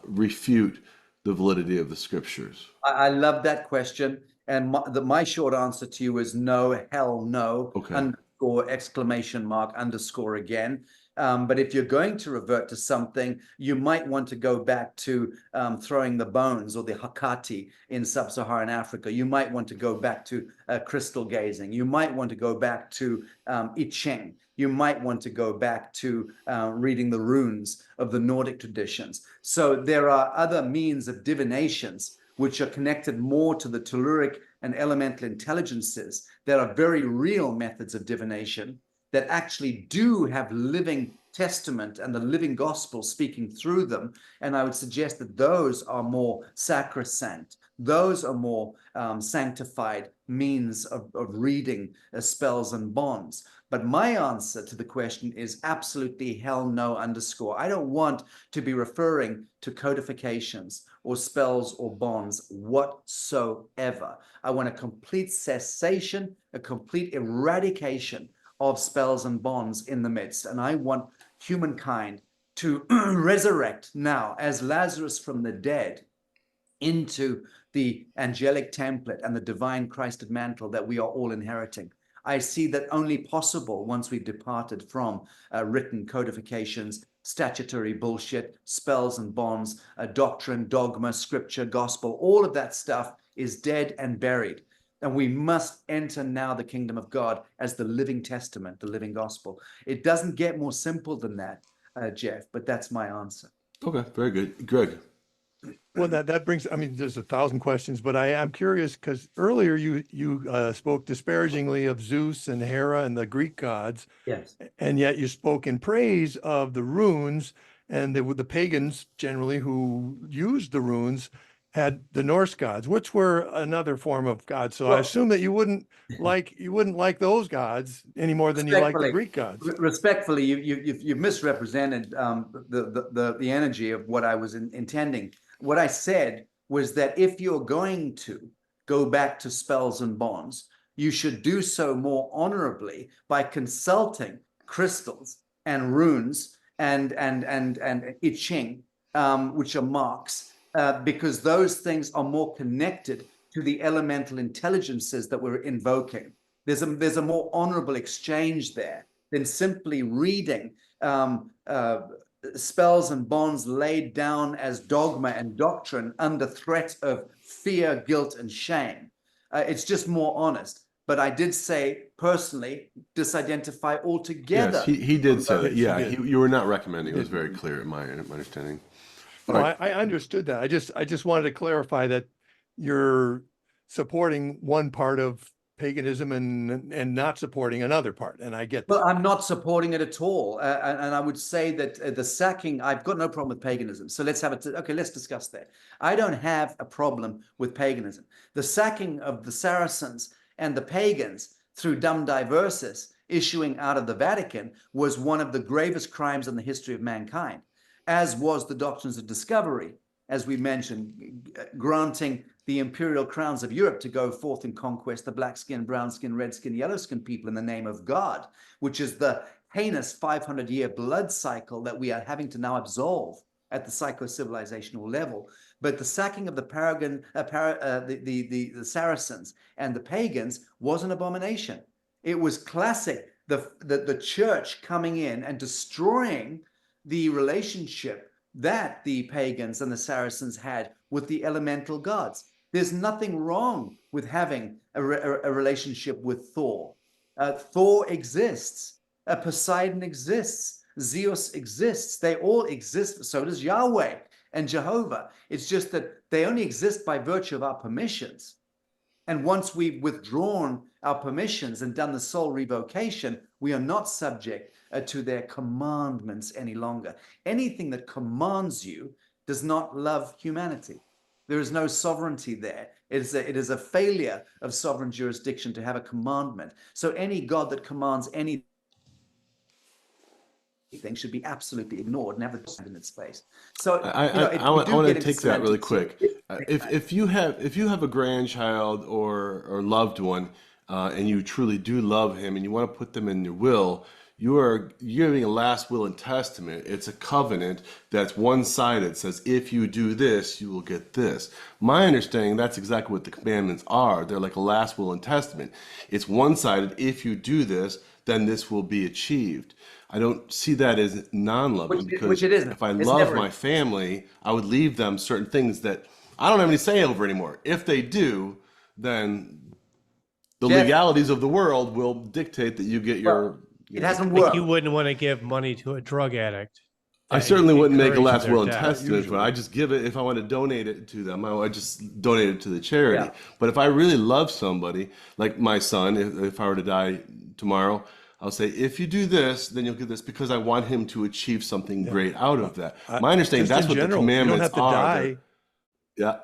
refute the validity of the scriptures? I love that question. And my short answer to you is no, hell no, Okay. underscore, exclamation mark, underscore again. But if you're going to revert to something, you might want to go back to throwing the bones or the Hakati in sub-Saharan Africa. You might want to go back to crystal gazing. You might want to go back to I Ching. You might want to go back to reading the runes of the Nordic traditions. So there are other means of divinations which are connected more to the telluric and elemental intelligences that are very real methods of divination that actually do have living testament and the living gospel speaking through them. And I would suggest that those are more sacrosanct. Those are more sanctified means of reading spells and bonds. But my answer to the question is absolutely hell no underscore. I don't want to be referring to codifications or spells or bonds whatsoever. I want a complete cessation, a complete eradication of spells and bonds in the midst. And I want humankind to resurrect now as Lazarus from the dead into the angelic template and the divine Christed mantle that we are all inheriting. I see that only possible once we've departed from written codifications, statutory bullshit, spells and bonds, doctrine, dogma, scripture, gospel. All of that stuff is dead and buried. And we must enter now the kingdom of God as the living testament, the living gospel. It doesn't get more simple than that, Jeff, but that's my answer. Okay, very good. Greg. Well, that brings, I mean, there's 1,000 questions, but I'm curious because earlier you spoke disparagingly of Zeus and Hera and the Greek gods, Yes. and yet you spoke in praise of the runes, and the pagans generally who used the runes had the Norse gods, which were another form of God. So I assume that you wouldn't like those gods any more than you like the Greek gods. Respectfully, you've misrepresented the energy of what I was intending. What I said was that if you're going to go back to spells and bonds, you should do so more honorably by consulting crystals and runes and I Ching, which are marks, because those things are more connected to the elemental intelligences that we're invoking. There's a more honorable exchange there than simply reading spells and bonds laid down as dogma and doctrine under threat of fear, guilt, and shame. It's just more honest. But I did say, personally, disidentify altogether. Yes, he did say that. Yeah, He did. you were not recommending. It was very clear in my understanding. No, I understood that. I just wanted to clarify that you're supporting one part of paganism and not supporting another part, and I get that. Well, I'm not supporting it at all, and I would say that the sacking. I've got no problem with paganism. So let's have it. Okay, let's discuss that. I don't have a problem with paganism. The sacking of the Saracens and the pagans through Dum Diversis issuing out of the Vatican was one of the gravest crimes in the history of mankind, as was the doctrines of discovery, as we mentioned, granting the imperial crowns of Europe to go forth and conquest the black skin, brown skin, red skin, yellow skin people in the name of God, which is the heinous 500-year blood cycle that we are having to now absolve at the psycho-civilizational level. But the sacking of the Saracens and the pagans was an abomination. It was classic, the church coming in and destroying the relationship that the pagans and the Saracens had with the elemental gods. There's nothing wrong with having a relationship with Thor. Thor exists. Poseidon exists. Zeus exists. They all exist. So does Yahweh and Jehovah. It's just that they only exist by virtue of our permissions. And once we've withdrawn our permissions and done the soul revocation, we are not subject to their commandments any longer. Anything that commands you does not love humanity. There is no sovereignty there. It is a failure of sovereign jurisdiction to have a commandment. So any God that commands anything should be absolutely ignored and have the in its place. So I want to take that really quick. If you have a grandchild or loved one, and you truly do love him, and you want to put them in your will, you're giving a last will and testament. It's a covenant that's one-sided. It says, if you do this, you will get this. My understanding, that's exactly what the commandments are. They're like a last will and testament. It's one-sided. If you do this, then this will be achieved. I don't see that as non-loving, because if I love my family, I would leave them certain things that I don't have any say over anymore. If they do, then the legalities of the world will dictate that you get your... It hasn't worked. Like you wouldn't want to give money to a drug addict. I certainly wouldn't make a last will and testament, but I just give it. If I want to donate it to them, I just donate it to the charity. Yeah. But if I really love somebody, like my son, if I were to die tomorrow, I'll say, if you do this, then you'll get this, because I want him to achieve something great out of that. My understanding, that's what the commandments are. Yeah.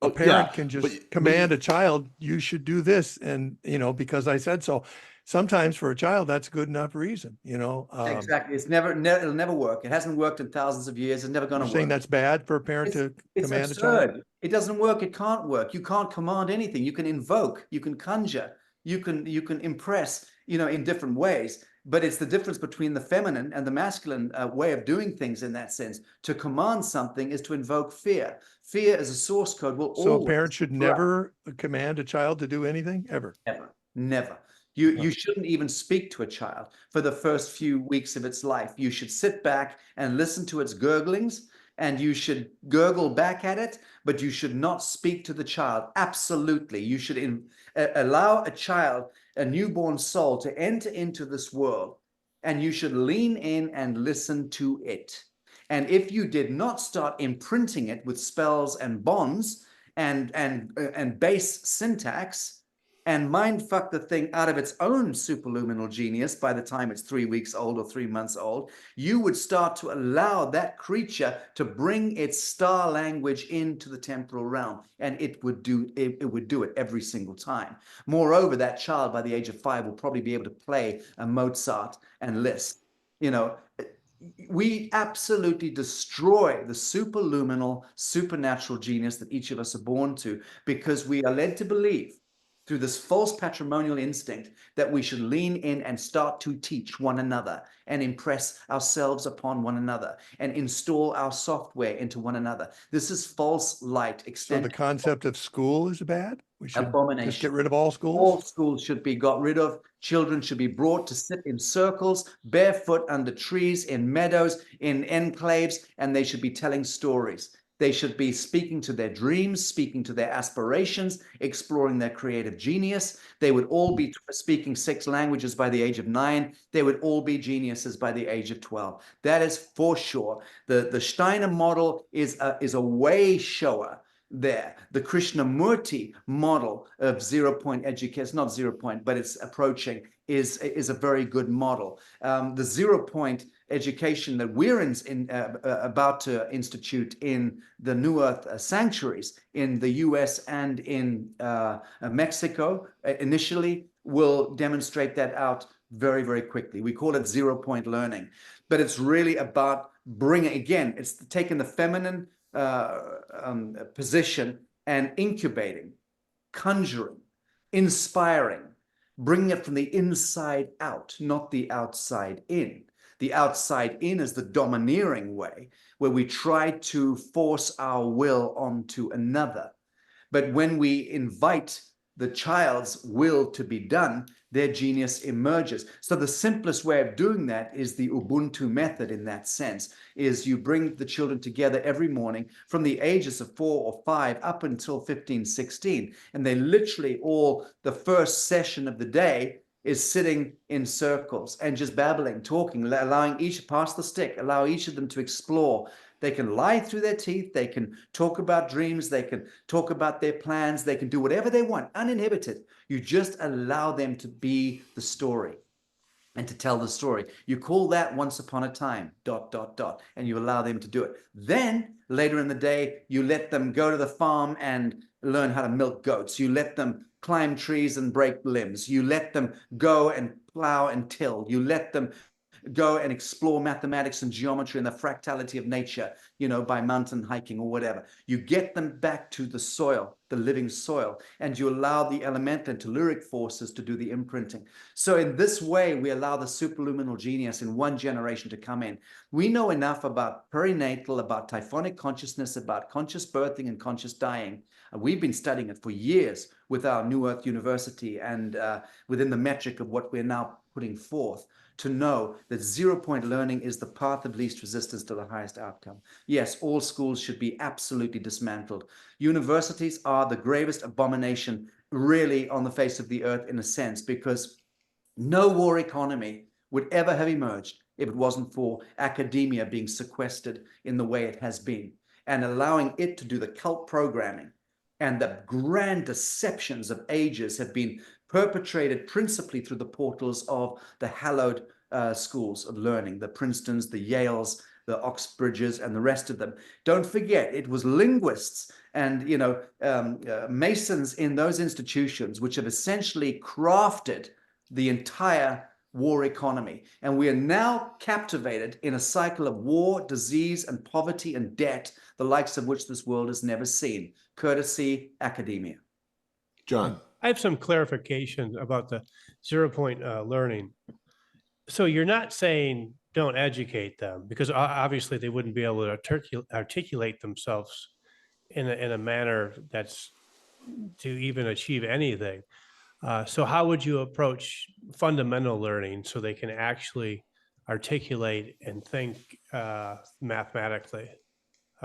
A parent can just command a child, you should do this, and because I said so. Sometimes for a child, that's good enough reason, Exactly. It'll never work. It hasn't worked in thousands of years. It's never going to work. Saying that's bad for a parent to command a child? It doesn't work. It can't work. You can't command anything. You can invoke, you can conjure, you can impress, in different ways. But it's the difference between the feminine and the masculine way of doing things in that sense. To command something is to invoke fear. Fear as a source code will So a always parent should corrupt. never command a child to do anything ever. Never, never. You shouldn't even speak to a child for the first few weeks of its life. You should sit back and listen to its gurglings, and you should gurgle back at it, but you should not speak to the child. Absolutely. You should allow a child, a newborn soul, to enter into this world, and you should lean in and listen to it. And if you did not start imprinting it with spells and bonds and base syntax, and mindfuck the thing out of its own superluminal genius by the time it's 3 weeks old or 3 months old, you would start to allow that creature to bring its star language into the temporal realm, and it would do it every single time. Moreover, that child by the age of 5 will probably be able to play a Mozart and Liszt. We absolutely destroy the superluminal, supernatural genius that each of us are born to, because we are led to believe through this false patrimonial instinct that we should lean in and start to teach one another and impress ourselves upon one another and install our software into one another. This is false light So extended. the concept of school is bad? We should Abomination. just get rid of all All schools? schools should be got rid of. Children should be brought to sit in circles, barefoot under trees, in meadows, in enclaves, and they should be telling stories. They should be speaking to their dreams, speaking to their aspirations, exploring their creative genius. They would all be speaking 6 languages by the age of 9. They would all be geniuses by the age of 12. That is for sure. The Steiner model is a way shower there. The Krishnamurti model of 0 point education, it's not 0 point, but it's approaching, is a very good model. The 0 point education that we're about to institute in the New Earth sanctuaries in the US and in Mexico initially will demonstrate that out very, very quickly. We call it 0 point learning, but it's really about bringing, again, it's taking the feminine position and incubating, conjuring, inspiring, bringing it from the inside out, not the outside in. The outside in is the domineering way, where we try to force our will onto another. But when we invite the child's will to be done, their genius emerges. So the simplest way of doing that is the Ubuntu method in that sense, is you bring the children together every morning from the ages of 4 or 5 up until 15, 16. And they literally all, the first session of the day is sitting in circles and just babbling, talking, allowing each, pass the stick, allow each of them to explore. They can lie through their teeth. They can talk about dreams. They can talk about their plans. They can do whatever they want, uninhibited. You just allow them to be the story and to tell the story. You call that once upon a time, ... and you allow them to do it. Then later in the day, you let them go to the farm and learn how to milk goats. You let them climb trees and break limbs. You let them go and plow and till. You let them go and explore mathematics and geometry and the fractality of nature, by mountain hiking or whatever. You get them back to the soil, the living soil, and you allow the elemental and telluric forces to do the imprinting. So in this way, we allow the superluminal genius in one generation to come in. We know enough about perinatal, about typhonic consciousness, about conscious birthing and conscious dying. We've been studying it for years with our New Earth University and within the metric of what we're now putting forth, to know that 0 point learning is the path of least resistance to the highest outcome. Yes, all schools should be absolutely dismantled. Universities are the gravest abomination really on the face of the earth in a sense, because no war economy would ever have emerged if it wasn't for academia being sequestered in the way it has been and allowing it to do the cult programming. And the grand deceptions of ages have been perpetrated principally through the portals of the hallowed schools of learning, the Princetons, the Yales, the Oxbridges, and the rest of them. Don't forget, it was linguists and Masons in those institutions which have essentially crafted the entire war economy. And we are now captivated in a cycle of war, disease, and poverty and debt, the likes of which this world has never seen, courtesy academia. John, I have some clarification about the 0 point learning. So you're not saying don't educate them, because obviously they wouldn't be able to articulate themselves in a manner that's to even achieve anything. So how would you approach fundamental learning so they can actually articulate and think mathematically?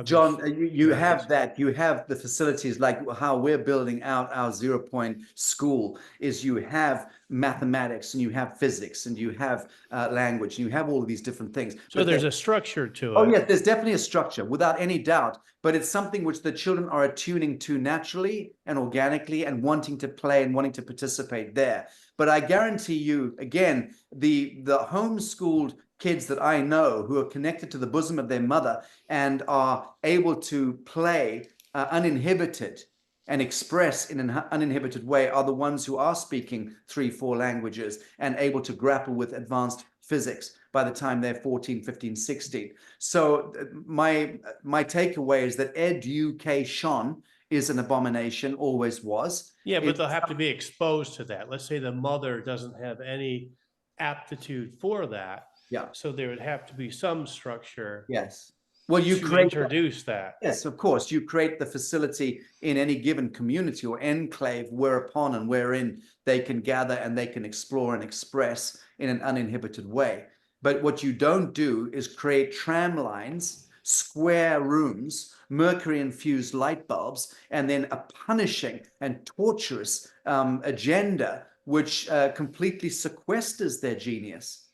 John, you curious. have that. You have the facilities like how we're building out our 0 point school is you have mathematics and you have physics and you have language and you have all of these different things. So there's a structure to it. Oh, yes, there's definitely a structure without any doubt, but it's something which the children are attuning to naturally and organically and wanting to play and wanting to participate there. But I guarantee you, again, the homeschooled kids that I know who are connected to the bosom of their mother and are able to play uninhibited and express in an uninhibited way are the ones who are speaking 3-4 languages and able to grapple with advanced physics by the time they're 14, 15, 16. So my takeaway is that education is an abomination, always was. Yeah, but they'll have to be exposed to that. Let's say the mother doesn't have any aptitude for that. Yeah. So there would have to be some structure. Yes. Well, you to introduce that. Yes, of course. You create the facility in any given community or enclave whereupon and wherein they can gather and they can explore and express in an uninhibited way. But what you don't do is create tram lines, square rooms, mercury-infused light bulbs, and then a punishing and torturous agenda which completely sequesters their genius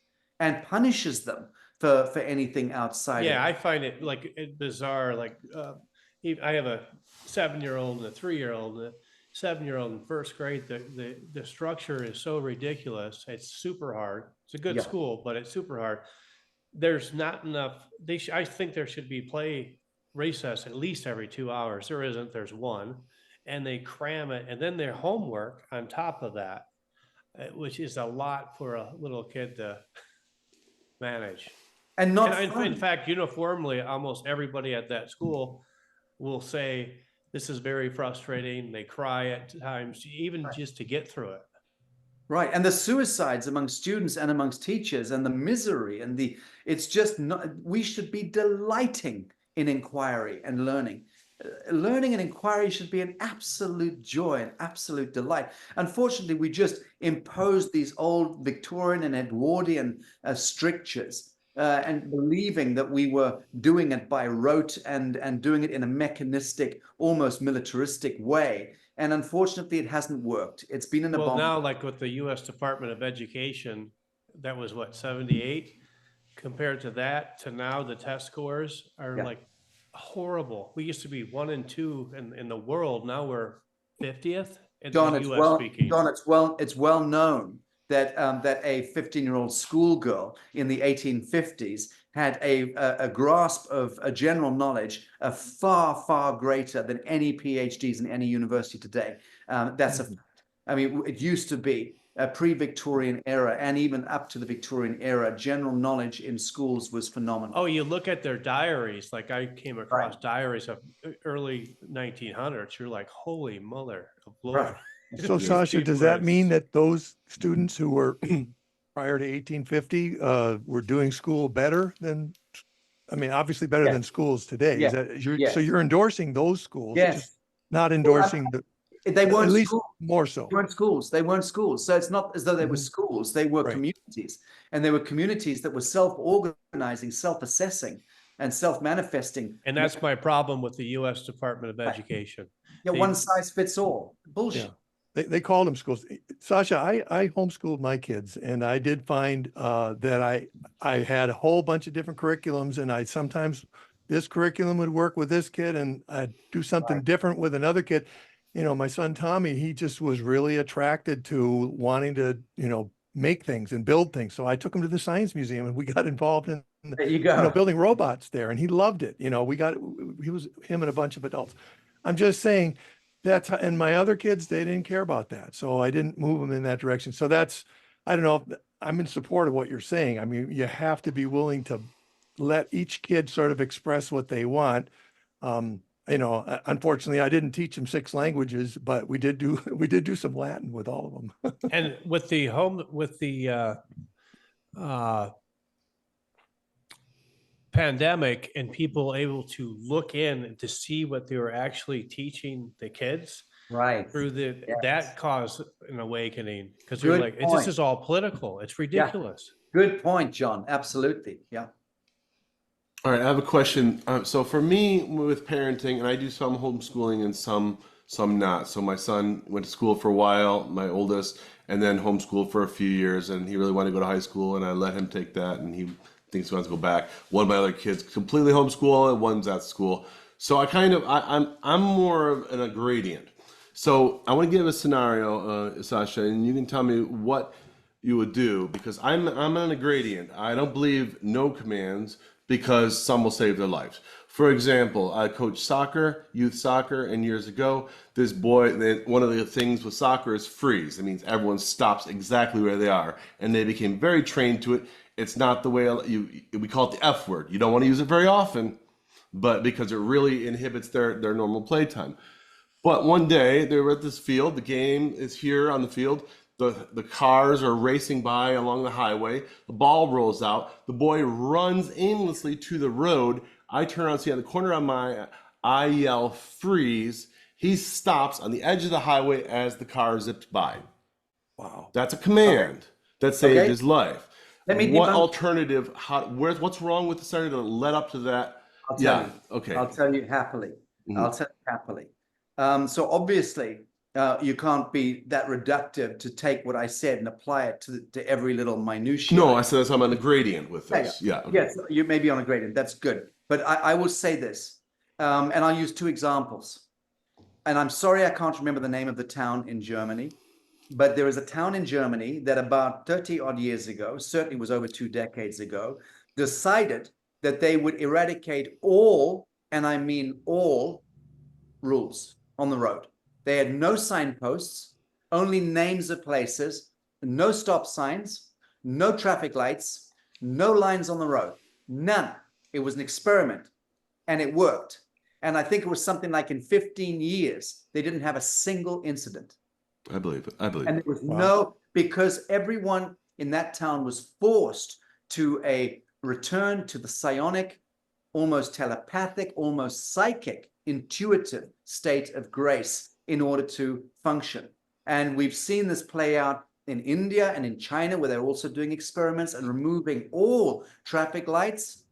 and punishes them for anything outside. Yeah, I find it like bizarre. Like I have a 7-year-old and a 3-year-old. The 7-year-old in first grade, the structure is so ridiculous. It's super hard. It's a good school, but it's super hard. There's not enough. I think there should be play recess at least every 2 hours. There isn't. There's one, and they cram it, and then their homework on top of that, which is a lot for a little kid to manage. And not in fact, uniformly, almost everybody at that school will say, this is very frustrating. They cry at times, even just to get through it. Right. And the suicides among students and amongst teachers and the misery and it's just not, we should be delighting in inquiry and learning. Learning and inquiry should be an absolute joy, an absolute delight. Unfortunately, we just imposed these old Victorian and Edwardian strictures. And believing that we were doing it by rote and doing it in a mechanistic, almost militaristic way. And unfortunately, it hasn't worked. It's been an abomination. Well, now, like with the U.S. Department of Education, that was what, 78? Compared to that, to now, the test scores are like horrible. We used to be 1 and 2 in the world. Now we're 50th in the U.S. speaking. Don, it's well known that that a 15-year-old schoolgirl in the 1850s had a grasp of a general knowledge far, far greater than any PhDs in any university today. That's a fact. I mean, it used to be a pre-Victorian era and even up to the Victorian era, general knowledge in schools was phenomenal. Oh, you look at their diaries, like I came across diaries of early 1900s. You're like, holy mother of Lord. Right. So Sacha, does that mean that those students who were prior to 1850 were doing school better than, I mean, obviously better than schools today? Yes. Is that so you're endorsing those schools, Yes. just not endorsing They weren't at least schools. more so. They weren't schools. They weren't schools. So it's not as though they were schools. They were communities. And they were communities that were self-organizing, self-assessing, and self-manifesting. And that's my problem with the U.S. Department of Education. Yeah, one size fits all. Bullshit. Yeah. They called them schools. Sacha, I homeschooled my kids, and I did find that I had a whole bunch of different curriculums, and I sometimes this curriculum would work with this kid, and I'd do something different with another kid. You know, my son Tommy, he just was really attracted to wanting to, make things and build things. So I took him to the Science Museum, and we got involved in There you go. building robots there, and he loved it. Him and a bunch of adults. I'm just saying. And my other kids, they didn't care about that. So I didn't move them in that direction. So I don't know, I'm in support of what you're saying. I mean, you have to be willing to let each kid sort of express what they want. you know, unfortunately, I didn't teach them 6 languages, but we did do some Latin with all of them. And with the uh, pandemic and people able to look in to see what they were actually teaching the kids Right. through Yes. that caused an awakening, because they're Good like, point. this is all political. It's ridiculous. Good point, John. Absolutely. Yeah. All right, I have a question. So for me, with parenting, and I do some homeschooling and some not. So my son went to school for a while, my oldest, and then homeschooled for a few years, and he really wanted to go to high school, and I let him take that, and he thinks he wants to go back. One of my other kids completely homeschool, and one's at school. So I'm more of a gradient. So I want to give a scenario, Sasha, and you can tell me what you would do, because I'm on a gradient. I don't believe no commands, because some will save their lives. For example, I coached soccer, youth soccer, and years ago, this boy, one of the things with soccer is freeze. It means everyone stops exactly where they are, and they became very trained to it. It's not the way we call it the F word. You don't want to use it very often, but because it really inhibits their normal playtime. But one day they were at this field. The game is here on the field. The cars are racing by along the highway. The ball rolls out. The boy runs aimlessly to the road. I turn around, see on the corner of my eye, I yell, freeze. He stops on the edge of the highway as the car zipped by. Wow. That's a command that saved his life. Let me What debunk- alternative, what's wrong with the scenario that led up to that? I'll tell you. Okay. I'll tell you happily. Mhm. I'll tell you happily. So obviously, you can't be that reductive to take what I said and apply it to every little minutiae. No, I said I'm on a gradient with this. Yeah. Okay. Yes, you may be on a gradient. That's good. But I will say this, and I'll use 2 examples. And I'm sorry I can't remember the name of the town in Germany, but there is a town in Germany that about 30 odd years ago, certainly was over 2 decades ago, decided that they would eradicate all, and I mean all, rules on the road. They had no signposts, only names of places, no stop signs, no traffic lights, no lines on the road, none. It was an experiment, and it worked. And I think it was something like in 15 years, they didn't have a single incident. I believe it. I believe And it. there was because everyone in that town was forced to a return to the psionic, almost telepathic, almost psychic, intuitive state of grace in order to function. And we've seen this play out in India and in China, where they're also doing experiments and removing all traffic lights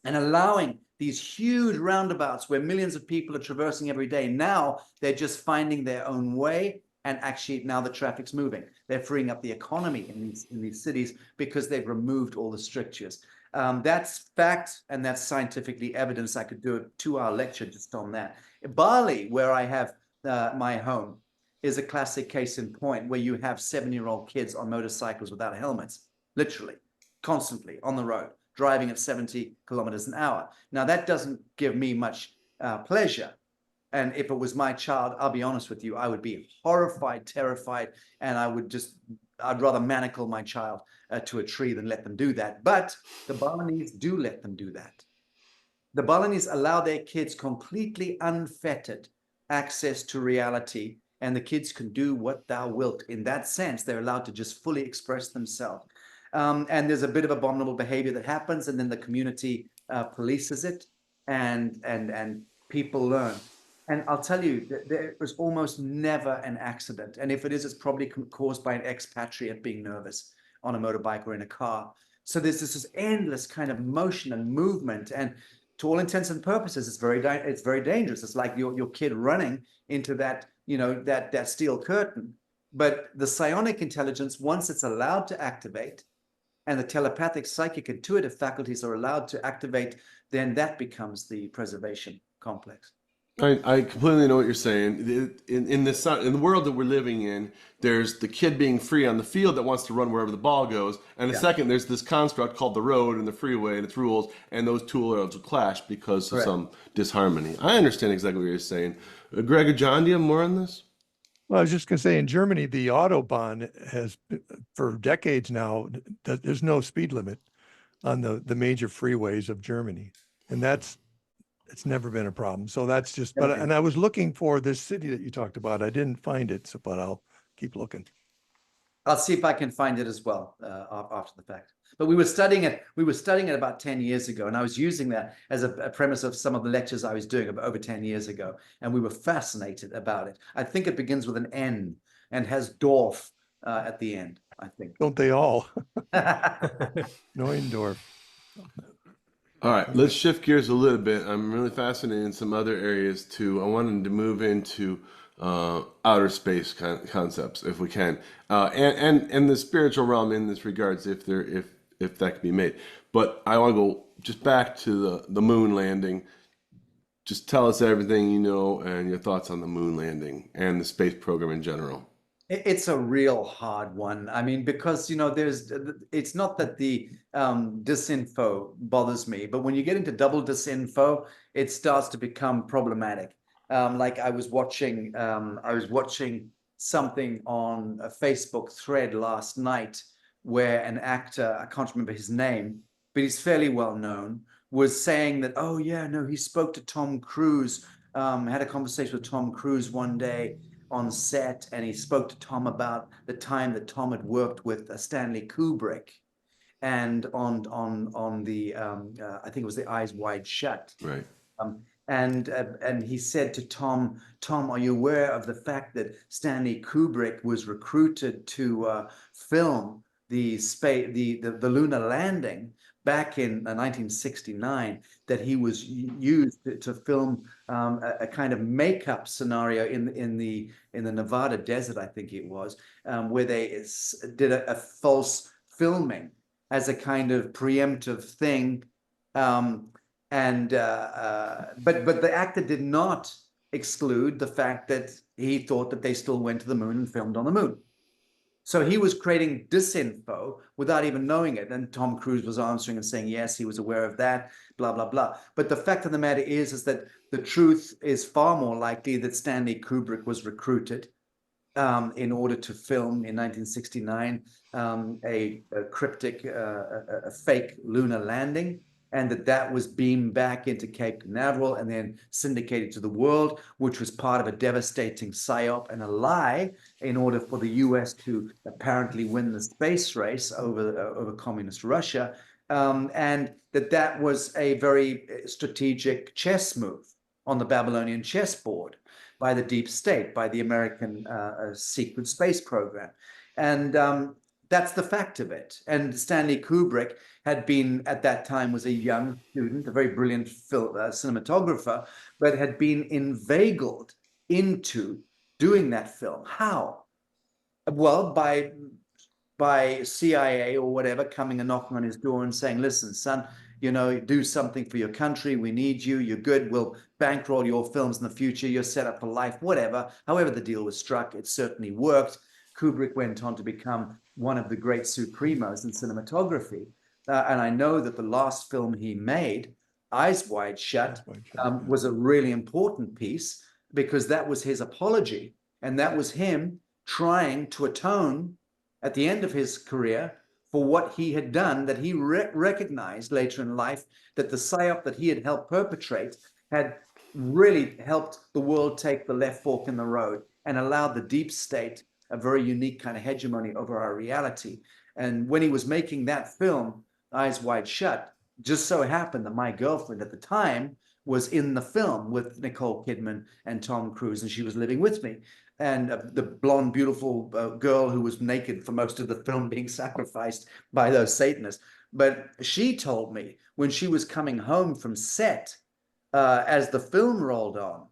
and allowing these huge roundabouts where millions of people are traversing every day. Now they're just finding their own way, and actually now the traffic's moving. They're freeing up the economy in these cities because they've removed all the strictures. That's fact, and that's scientifically evidence. I could do a 2-hour lecture just on that. Bali, where I have my home, is a classic case in point, where you have 7-year-old kids on motorcycles without helmets, literally, constantly on the road, driving at 70 kilometers an hour. Now, that doesn't give me much pleasure. And if it was my child, I'll be honest with you, I would be horrified, terrified, and I'd rather manacle my child to a tree than let them do that. But the Balinese do let them do that. The Balinese allow their kids completely unfettered access to reality, and the kids can do what thou wilt. In that sense, they're allowed to just fully express themselves. And there's a bit of abominable behavior that happens, and then the community polices it, and people learn. And I'll tell you, there was almost never an accident. And if it is, it's probably caused by an expatriate being nervous on a motorbike or in a car. So there's this endless kind of motion and movement. And to all intents and purposes, it's very dangerous. It's like your kid running into that, that steel curtain. But the psionic intelligence, once it's allowed to activate, and the telepathic, psychic, intuitive faculties are allowed to activate, then that becomes the preservation complex. I completely know what you're saying. In the world that we're living in, there's the kid being free on the field that wants to run wherever the ball goes, and the second, there's this construct called the road and the freeway and its rules, and those two worlds will clash because of some disharmony. I understand exactly what you're saying. Greg or John, do you have more on this? Well, I was just going to say, in Germany, the Autobahn has, for decades now, there's no speed limit on the major freeways of Germany. And that's it's never been a problem. So that's just, Okay. and I was looking for this city that you talked about. I didn't find it, so, but I'll keep looking. I'll see if I can find it as well after the fact. But we were studying it. We were studying it about 10 years ago, and I was using that as a premise of some of the lectures I was doing about over 10 years ago, and we were fascinated about it. I think it begins with an N and has Dorf at the end, I think. Don't they all? Neuendorf. All right, let's shift gears a little bit. I'm really fascinated in some other areas too. I wanted to move into outer space concepts, if we can, and the spiritual realm in this regards, if that can be made. But I want to go just back to the moon landing. Just tell us everything you know and your thoughts on the moon landing and the space program in general. It's a real hard one. I mean, because, it's not that the disinfo bothers me, but when you get into double disinfo, it starts to become problematic. Like I was watching something on a Facebook thread last night where an actor, I can't remember his name, but he's fairly well known, was saying that, oh yeah, no, he spoke to Tom Cruise, had a conversation with Tom Cruise one day on set, and he spoke to Tom about the time that Tom had worked with Stanley Kubrick, and on the I think it was the Eyes Wide Shut. Right. And he said to Tom, are you aware of the fact that Stanley Kubrick was recruited to film the lunar landing back in 1969, that he was used to film a kind of makeup scenario in the Nevada desert, I think it was, where they did a false filming as a kind of preemptive thing. But the actor did not exclude the fact that he thought that they still went to the moon and filmed on the moon. So he was creating disinfo without even knowing it. And Tom Cruise was answering and saying, yes, he was aware of that, blah, blah, blah. But the fact of the matter is that the truth is far more likely that Stanley Kubrick was recruited in order to film in 1969 a cryptic, a fake lunar landing, and that was beamed back into Cape Canaveral and then syndicated to the world, which was part of a devastating psyop and a lie in order for the US to apparently win the space race over communist Russia, and that was a very strategic chess move on the Babylonian chessboard by the deep state, by the American secret space program. And that's the fact of it. And Stanley Kubrick had been, at that time, was a young student, a very brilliant cinematographer, but had been inveigled into doing that film. How? Well, by CIA or whatever coming and knocking on his door and saying, listen, son, do something for your country. We need you. You're good. We'll bankroll your films in the future. You're set up for life, whatever. However the deal was struck, it certainly worked. Kubrick went on to become one of the great supremos in cinematography. And I know that the last film he made, Eyes Wide Shut, was a really important piece because that was his apology. And that was him trying to atone at the end of his career for what he had done, that he recognized later in life that the psyop that he had helped perpetrate had really helped the world take the left fork in the road and allowed the deep state a very unique kind of hegemony over our reality. And when he was making that film, Eyes Wide Shut, just so happened that my girlfriend at the time was in the film with Nicole Kidman and Tom Cruise, and she was living with me. And the blonde, beautiful girl who was naked for most of the film being sacrificed by those Satanists. But she told me when she was coming home from set, as the film rolled on,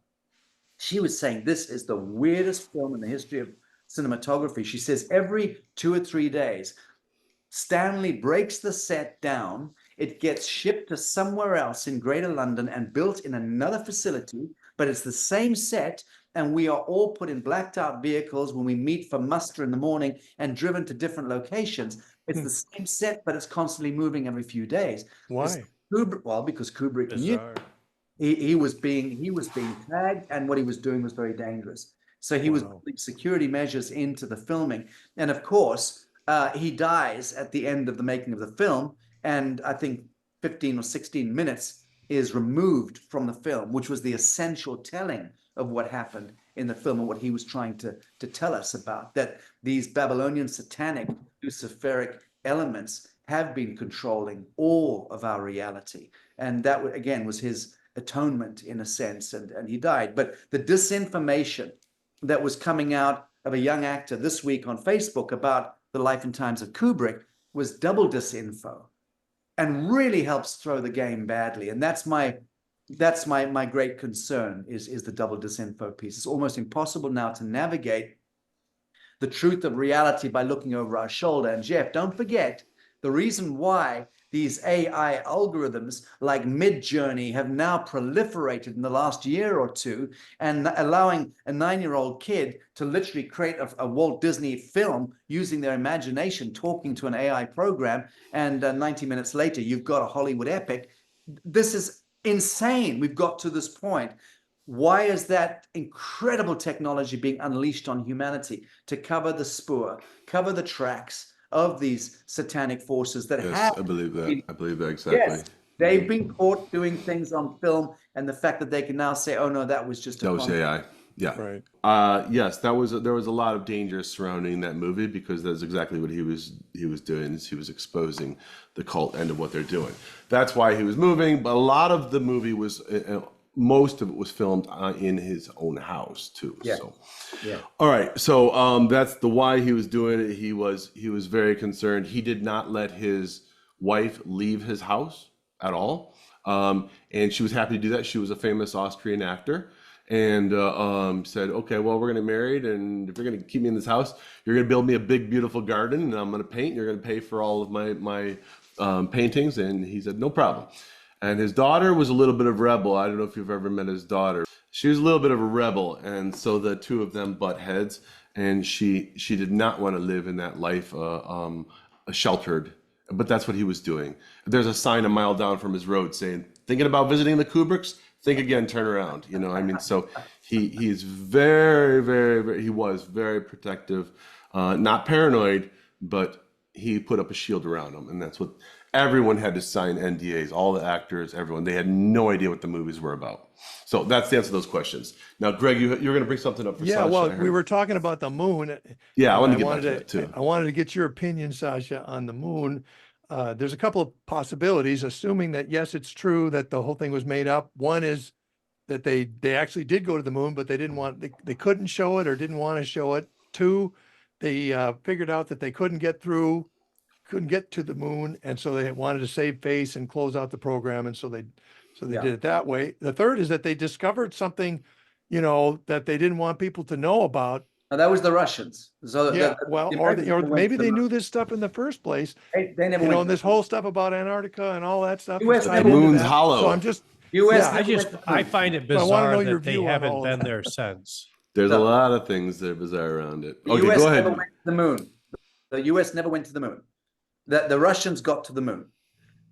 she was saying, this is the weirdest film in the history of cinematography. She says every 2 or 3 days, Stanley breaks the set down. It gets shipped to somewhere else in Greater London and built in another facility, but it's the same set. And we are all put in blacked out vehicles when we meet for muster in the morning and driven to different locations. It's the same set, but it's constantly moving every few days. Why? Well, because Kubrick knew he was being tagged, and what he was doing was very dangerous. So he was putting security measures into the filming. And of course, he dies at the end of the making of the film. And I think 15 or 16 minutes is removed from the film, which was the essential telling of what happened in the film and what he was trying to tell us about, that these Babylonian satanic Luciferic elements have been controlling all of our reality. And that, again, was his atonement in a sense, and he died. But the disinformation that was coming out of a young actor this week on Facebook about the life and times of Kubrick was double disinfo, and really helps throw the game badly. And that's my great concern is the double disinfo piece. It's almost impossible now to navigate the truth of reality by looking over our shoulder. And Jeff, don't forget, the reason why these AI algorithms like Midjourney have now proliferated in the last year or two, and allowing a 9-year-old kid to literally create a Walt Disney film using their imagination, talking to an AI program, and 90 minutes later, you've got a Hollywood epic. This is insane. We've got to this point. Why is that incredible technology being unleashed on humanity to cover the spoor, cover the tracks of these satanic forces that have... I believe that. I believe that exactly. Yes, they've been caught doing things on film, and the fact that they can now say, "Oh no, that was just that was AI." Yeah. Right. Yes, there was a lot of danger surrounding that movie, because that's exactly what he was doing. Is he was exposing the cult end of what they're doing. That's why he was moving. But a lot of the movie was, most of it was filmed in his own house too. Yeah. So, yeah. All right. So that's the why he was doing it. He was very concerned. He did not let his wife leave his house at all, and she was happy to do that. She was a famous Austrian actor. And said, okay, well, we're going to get married, and if you're going to keep me in this house, you're going to build me a big, beautiful garden, and I'm going to paint, and you're going to pay for all of my paintings. And he said, no problem. And his daughter was a little bit of a rebel. I don't know if you've ever met his daughter. She was a little bit of a rebel, and so the two of them butt heads, and she did not want to live in that life sheltered, but that's what he was doing. There's a sign a mile down from his road saying, thinking about visiting the Kubricks? Think again, turn around. You know, I mean, so he is very, very, very, he was very protective, not paranoid, but he put up a shield around him. And that's what everyone had to sign NDAs, all the actors, everyone. They had no idea what the movies were about. So that's the answer to those questions. Now, Greg, you're going to bring something up for Sacha. Yeah, well, we were talking about the moon. Yeah, I wanted to get back to that too. I wanted to get your opinion, Sacha, on the moon. There's a couple of possibilities, assuming that, yes, it's true that the whole thing was made up. One is that they actually did go to the moon, but they they couldn't show it or didn't want to show it. Two, they figured out that they couldn't get to the moon, and so they wanted to save face and close out the program, and so they did it that way. The third is that they discovered something, that they didn't want people to know about. Now, that was the Russians. So yeah, or maybe they knew this stuff in the first place. They never went. And this whole stuff about Antarctica and all that stuff. The moon's hollow. So I'm just. I find it bizarre that they haven't been there since. There's a lot of things that are bizarre around it. The Okay, US go ahead. never went to the moon. The US never went to the moon. The Russians got to the moon.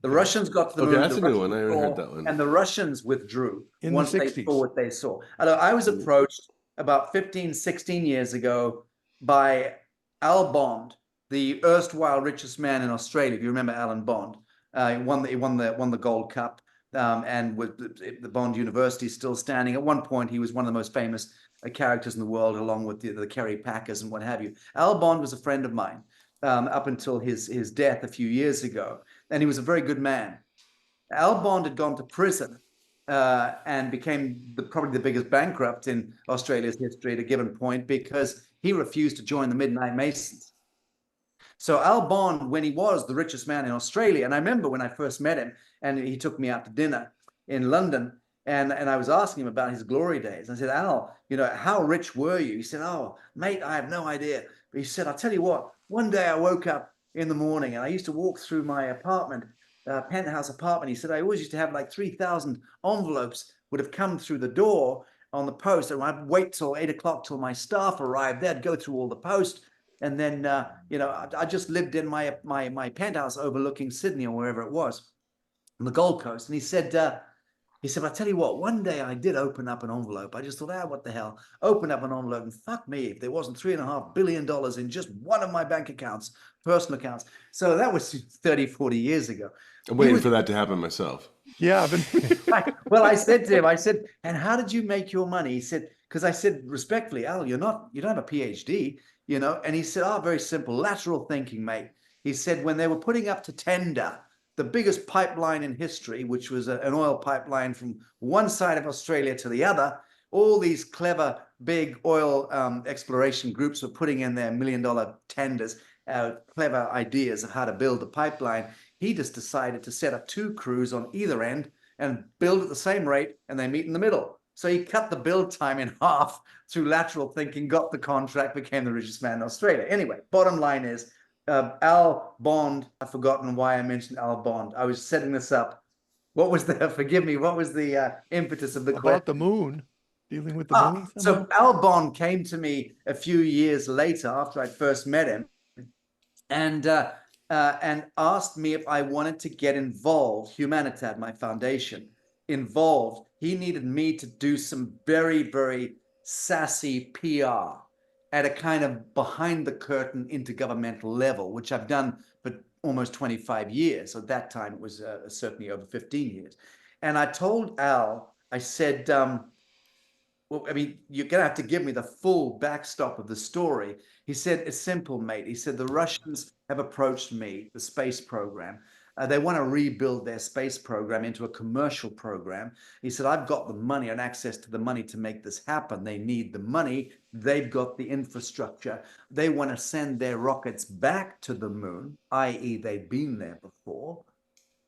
The Russians got to the moon. Okay, that's a new one. I haven't heard that one. And the Russians withdrew once they 60s. saw what they saw. I was approached about 15, 16 years ago by Al Bond, the erstwhile richest man in Australia. If you remember Alan Bond, he won the Gold Cup, and with the Bond University still standing. At one point, he was one of the most famous characters in the world, along with the Kerry Packers and what have you. Al Bond was a friend of mine up until his death a few years ago, and he was a very good man. Al Bond had gone to prison and became probably the biggest bankrupt in Australia's history at a given point, because he refused to join the Midnight Masons. So Al Bond, when he was the richest man in Australia, and I remember when I first met him, and he took me out to dinner in London, and I was asking him about his glory days. I said, Al, how rich were you? He said, oh, mate, I have no idea. But he said, I'll tell you what, one day I woke up in the morning and I used to walk through my apartment, penthouse apartment. He said, I always used to have like 3,000 envelopes would have come through the door on the post. And I'd wait till 8 o'clock till my staff arrived. They'd go through all the post. And then, I just lived in my penthouse overlooking Sydney or wherever it was on the Gold Coast. And he said, I tell you what, one day I did open up an envelope. I just thought, what the hell? Open up an envelope and fuck me if there wasn't $3.5 billion in just one of my bank accounts, personal accounts. So that was 30, 40 years ago. I'm waiting for that to happen myself. Yeah, I've been. Well, I said to him, I said, and how did you make your money? He said, because I said respectfully, Al, you don't have a PhD, you know? And he said, oh, very simple, lateral thinking, mate. He said, when they were putting up to tender the biggest pipeline in history, which was an oil pipeline from one side of Australia to the other, all these clever big oil exploration groups were putting in their $1 million tenders, clever ideas of how to build the pipeline. He just decided to set up 2 crews on either end and build at the same rate, and they meet in the middle. So he cut the build time in half through lateral thinking, got the contract, became the richest man in Australia. Anyway, bottom line is, Al Bond, I've forgotten why I mentioned Al Bond. I was setting this up. What was the, forgive me, what was the impetus of the question? About the moon, dealing with the moon somehow? So Al Bond came to me a few years later after I first met him, and asked me if I wanted to get involved, Humanitad, my foundation, involved. He needed me to do some very, very sassy PR at a kind of behind the curtain intergovernmental level, which I've done for almost 25 years. At that time, it was certainly over 15 years. And I told Al, I said, well, I mean, you're going to have to give me the full backstop of the story. He said, it's simple, mate. He said, the Russians have approached me, the space program. They want to rebuild their space program into a commercial program. He said, I've got the money and access to the money to make this happen. They need the money. They've got the infrastructure. They want to send their rockets back to the moon, i.e. they've been there before,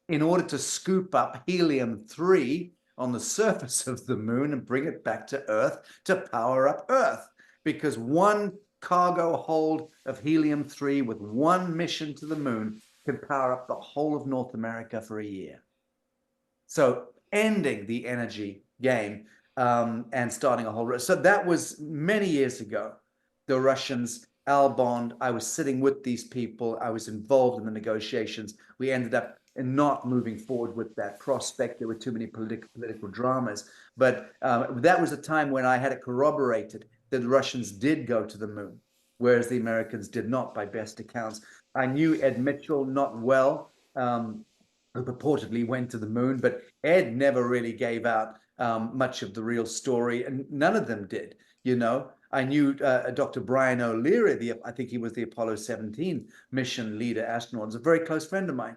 in order to scoop up helium-3 on the surface of the moon and bring it back to Earth to power up Earth. Because one cargo hold of helium-3 with one mission to the moon can power up the whole of North America for a year. So ending the energy game and starting a whole... So that was many years ago. The Russians, Al Bond, I was sitting with these people. I was involved in the negotiations. We ended up not moving forward with that prospect. There were too many political dramas. But that was a time when I had it corroborated that the Russians did go to the moon, whereas the Americans did not, by best accounts. I knew Ed Mitchell not well, who purportedly went to the moon, but Ed never really gave out much of the real story, and none of them did, you know. I knew Dr. Brian O'Leary, I think he was the Apollo 17 mission leader astronaut, was a very close friend of mine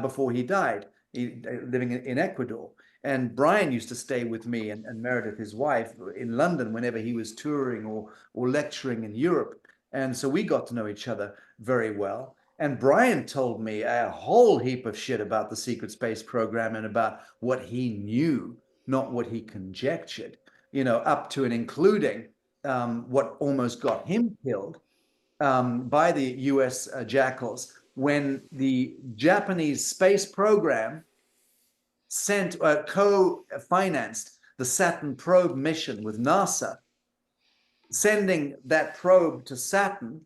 before he died, living in Ecuador. And Brian used to stay with me and Meredith, his wife, in London whenever he was touring or lecturing in Europe. And so we got to know each other very well. And Brian told me a whole heap of shit about the secret space program and about what he knew, not what he conjectured, you know, up to and including what almost got him killed by the US jackals when the Japanese space program sent co-financed the Saturn probe mission with NASA, sending that probe to Saturn,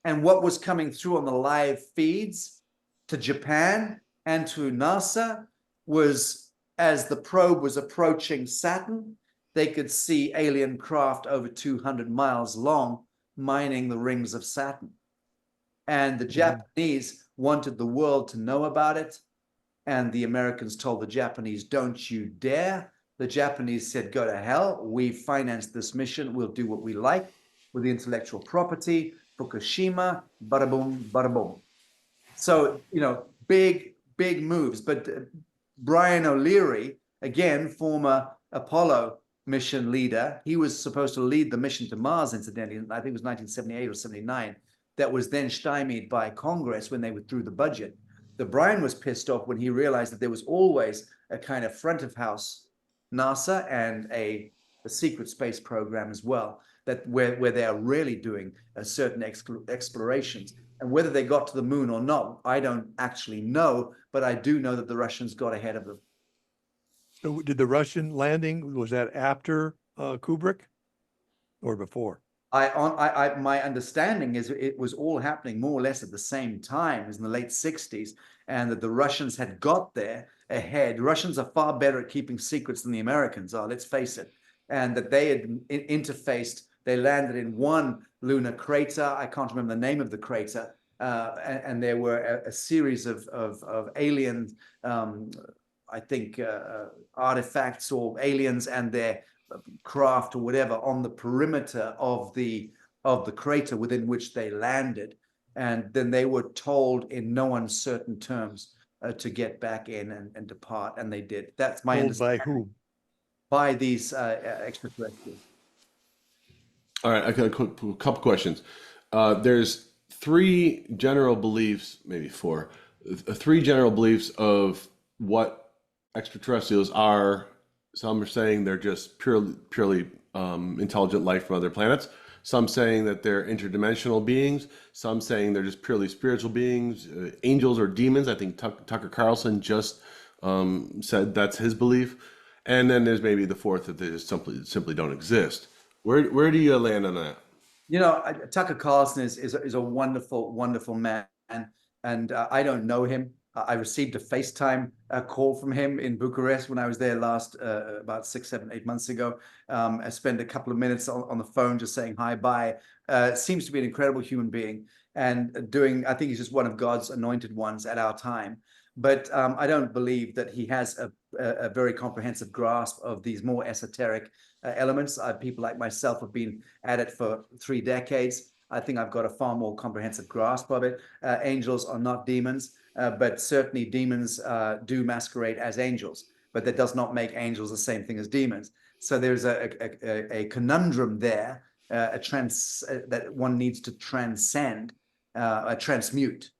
and what was coming through on the live feeds to Japan and to NASA was, as the probe was approaching Saturn, they could see alien craft over 200 miles long mining the rings of Saturn. And the Japanese wanted the world to know about it. And the Americans told the Japanese, don't you dare. The Japanese said, go to hell. We financed this mission. We'll do what we like with the intellectual property. Fukushima, bada boom, bada boom. So, you know, big moves. But Brian O'Leary, again, former Apollo mission leader, he was supposed to lead the mission to Mars, incidentally. I think it was 1978 or 79. That was then stymied by Congress when they withdrew the budget. The Brian was pissed off when he realized that there was always a kind of front of house NASA and a secret space program as well, that where they are really doing certain explorations. And whether they got to the moon or not, I don't actually know, but I do know that the Russians got ahead of them. So did the Russian landing, was that after Kubrick or before? My understanding is it was all happening more or less at the same time as in the late 60s, and that the Russians had got there ahead. Russians are far better at keeping secrets than the Americans are, let's face it. And that they had interfaced, they landed in one lunar crater. I can't remember the name of the crater. And there were a series of alien, I think, artifacts or aliens and their craft or whatever on the perimeter of the crater within which they landed, and then they were told in no uncertain terms to get back in and depart, and they did. That's my Told by understanding. who? By these extraterrestrials. All right, I got a couple questions. There's three general beliefs, maybe four, three general beliefs of what extraterrestrials are. Some are saying they're just purely intelligent life from other planets. Some saying that they're interdimensional beings. Some saying they're just purely spiritual beings, angels or demons. I think Tucker Carlson just said that's his belief. And then there's maybe the fourth, that they just simply don't exist. Where do you land on that? You know, Tucker Carlson is a wonderful, wonderful man, and I don't know him. I received a FaceTime call from him in Bucharest when I was there last about 6, 7, 8 months ago. I spent a couple of minutes on the phone just saying hi, bye. Seems to be an incredible human being, and I think he's just one of God's anointed ones at our time. But I don't believe that he has a very comprehensive grasp of these more esoteric elements. People like myself have been at it for 3 decades. I think I've got a far more comprehensive grasp of it. Angels are not demons, but certainly demons do masquerade as angels, but that does not make angels the same thing as demons. So there's a conundrum there, that one needs to transcend, transmute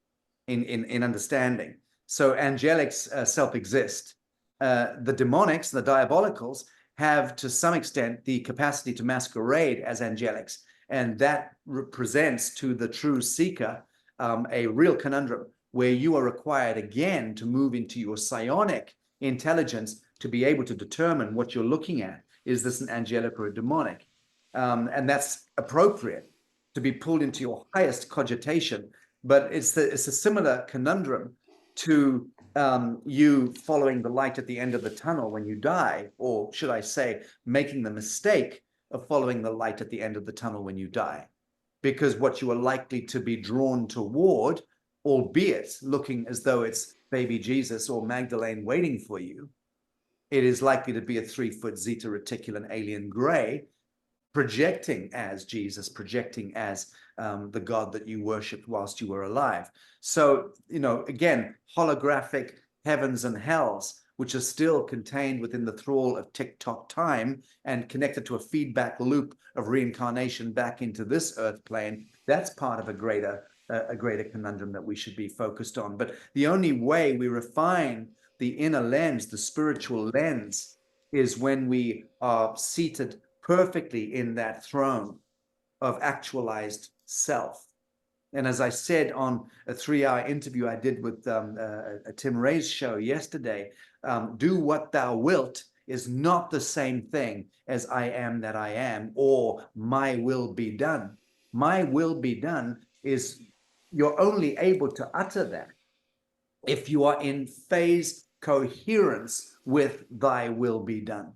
in understanding. So angelics self-exist. The demonics, the diabolicals, have to some extent the capacity to masquerade as angelics, and that represents to the true seeker a real conundrum where you are required again to move into your psionic intelligence to be able to determine what you're looking at. Is this an angelic or a demonic? And that's appropriate to be pulled into your highest cogitation, but it's a similar conundrum to you following the light at the end of the tunnel when you die, or should I say, making the mistake of following the light at the end of the tunnel when you die. Because what you are likely to be drawn toward, albeit looking as though it's baby Jesus or Magdalene waiting for you, it is likely to be a 3-foot zeta reticulan alien gray, projecting as Jesus, projecting as the God that you worshipped whilst you were alive. So, you know, again, holographic heavens and hells, which are still contained within the thrall of tick-tock time and connected to a feedback loop of reincarnation back into this earth plane, that's part of a greater conundrum that we should be focused on. But the only way we refine the inner lens, the spiritual lens, is when we are seated perfectly in that throne of actualized self. And as I said on a 3-hour interview I did with a Tim Ray's show yesterday, do what thou wilt is not the same thing as I am that I am, or my will be done. My will be done is, you're only able to utter that if you are in phase coherence with thy will be done.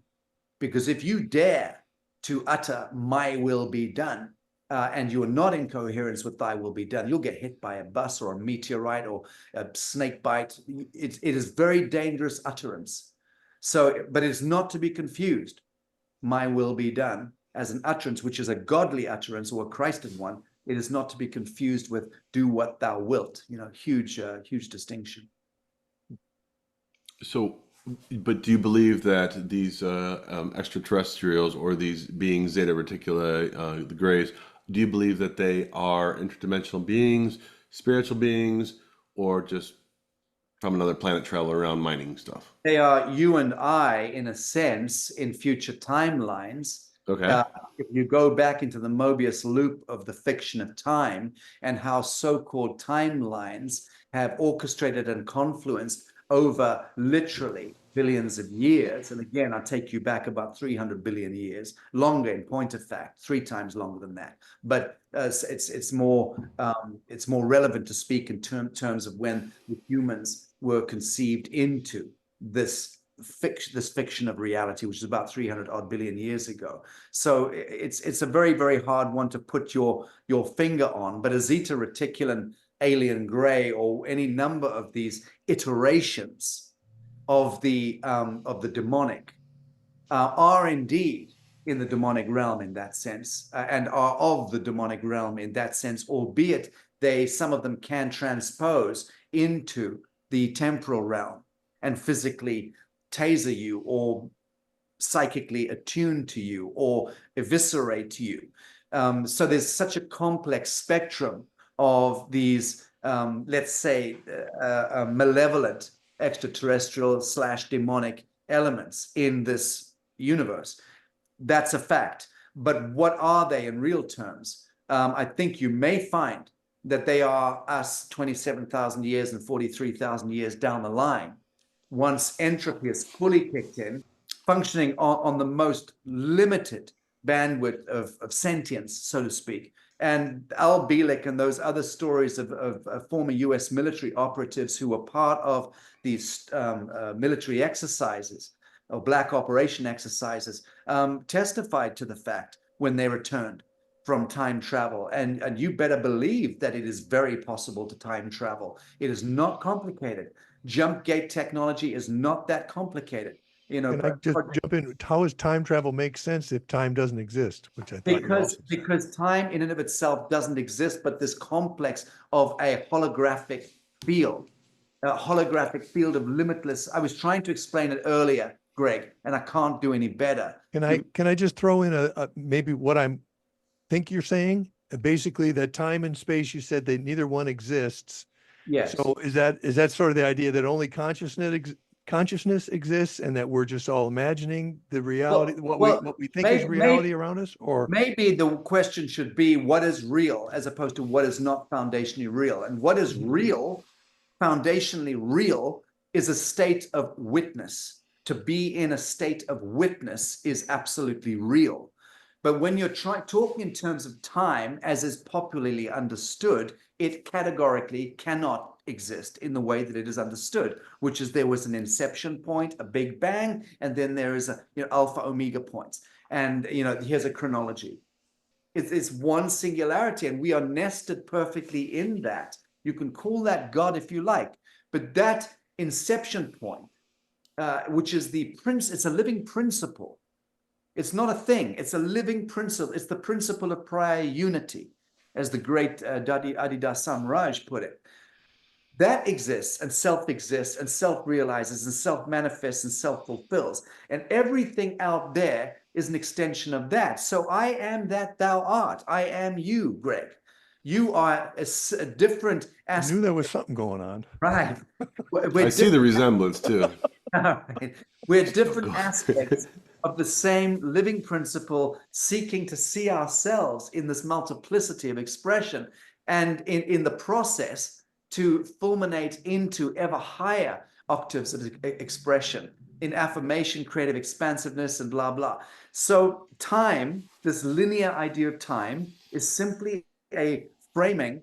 Because if you dare to utter my will be done, and you are not in coherence with thy will be done, you'll get hit by a bus or a meteorite or a snake bite. It is very dangerous utterance. So, but it's not to be confused, my will be done, as an utterance, which is a godly utterance or a Christed one. It is not to be confused with do what thou wilt, you know, huge distinction. So, but do you believe that these extraterrestrials or these beings, Zeta Reticuli, the Greys, do you believe that they are interdimensional beings, spiritual beings, or just from another planet travel around mining stuff? They are you and I, in a sense, in future timelines. Okay. If you go back into the Mobius loop of the fiction of time and how so-called timelines have orchestrated and confluenced over literally billions of years. And again, I'll take you back about 300 billion years, longer in point of fact, 3 times longer than that. But it's more relevant to speak in terms of when the humans were conceived into this fiction of reality, which is about 300 odd billion years ago. So it's a very, very hard one to put your finger on. But a Zeta Reticulan alien gray or any number of these iterations of the demonic are indeed in the demonic realm in that sense, and are of the demonic realm in that sense, albeit some of them can transpose into the temporal realm and physically taser you or psychically attune to you or eviscerate you. So there's such a complex spectrum of these, let's say, malevolent extraterrestrial / demonic elements in this universe. That's a fact. But what are they in real terms? I think you may find that they are us 27,000 years and 43,000 years down the line, once entropy is fully kicked in, functioning on the most limited bandwidth of sentience, so to speak. And Al Bielek and those other stories of former US military operatives who were part of these military exercises or black operation exercises testified to the fact when they returned from time travel. And you better believe that it is very possible to time travel. It is not complicated. Jump gate technology is not that complicated. You know, Can I just jump in? How does time travel make sense if time doesn't exist? Which I thought you also said. Because time in and of itself doesn't exist, but this complex of a holographic field of limitless. I was trying to explain it earlier, Greg, and I can't do any better. Can I just throw in a maybe what I think you're saying? Basically, that time and space, you said that neither one exists. Yes. So is that sort of the idea that only consciousness exists and that we're just all imagining the reality, what we think is reality around us? Or maybe the question should be what is real as opposed to what is not foundationally real. And what is real, foundationally real, is a state of witness. To be in a state of witness is absolutely real. But when you're talking in terms of time, as is popularly understood, it categorically cannot exist in the way that it is understood, which is there was an inception point, a big bang, and then there is a alpha omega points. And here's a chronology. It's one singularity, and we are nested perfectly in that. You can call that God if you like, but that inception point, which is it's a living principle. It's not a thing. It's a living principle. It's the principle of prior unity, as the great Adidas Samraj put it. That exists and self-realizes and self-manifests and self-fulfills. And everything out there is an extension of that. So I am that thou art. I am you, Greg. You are a different aspect. I knew there was something going on. Right. I see the resemblance too. Right. We're different aspects of the same living principle, seeking to see ourselves in this multiplicity of expression, and in the process to fulminate into ever higher octaves of expression in affirmation, creative expansiveness, and blah, blah. So time, this linear idea of time, is simply a framing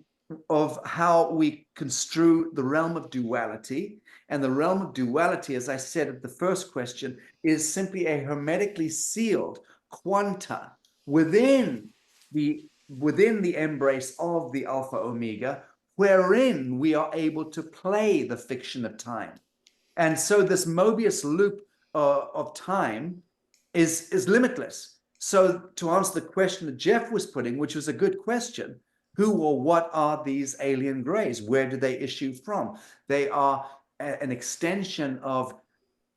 of how we construe the realm of duality. And the realm of duality, as I said at the first question, is simply a hermetically sealed quanta within the embrace of the alpha omega, wherein we are able to play the fiction of time. And so this Mobius loop of time is limitless. So to answer the question that Jeff was putting, which was a good question, who or what are these alien grays? Where do they issue from? They are an extension of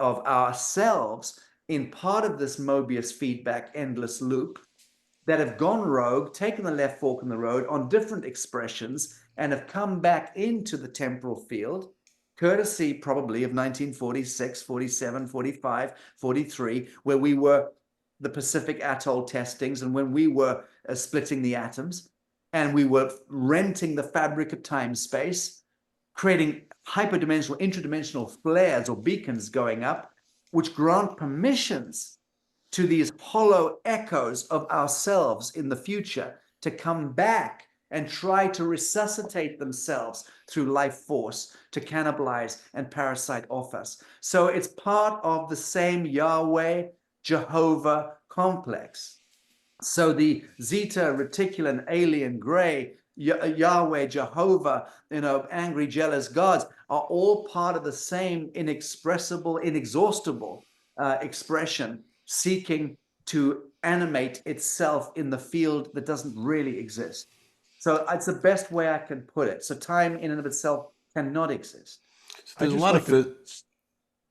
ourselves in part of this Mobius feedback endless loop that have gone rogue, taken the left fork in the road on different expressions, and have come back into the temporal field, courtesy probably of 1946, 47, 45, 43, where we were the Pacific Atoll testings, and when we were splitting the atoms, and we were renting the fabric of time-space, creating hyperdimensional, interdimensional flares or beacons going up, which grant permissions to these hollow echoes of ourselves in the future to come back and try to resuscitate themselves through life force to cannibalize and parasite off us. So it's part of the same Yahweh, Jehovah complex. So the Zeta Reticulan alien gray Yahweh, Jehovah, angry, jealous gods are all part of the same inexpressible, inexhaustible expression seeking to animate itself in the field that doesn't really exist. So it's the best way I can put it. So time in and of itself cannot exist. So there's a lot of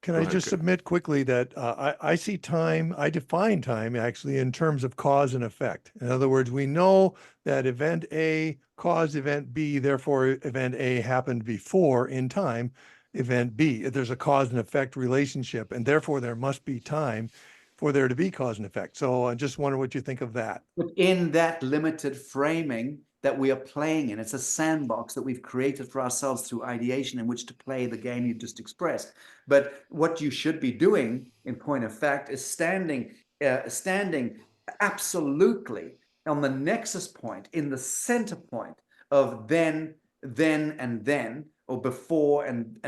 Can Go I ahead, just Chris. submit quickly that I see time, I define time actually in terms of cause and effect. In other words, we know that event A caused event B, therefore event A happened before in time event B. There's a cause and effect relationship, and therefore there must be time for there to be cause and effect. So I just wonder what you think of that. But in that limited framing that we are playing in, it's a sandbox that we've created for ourselves through ideation in which to play the game you've just expressed. But what you should be doing, in point of fact, is standing absolutely on the nexus point, in the center point of then, and then, or before and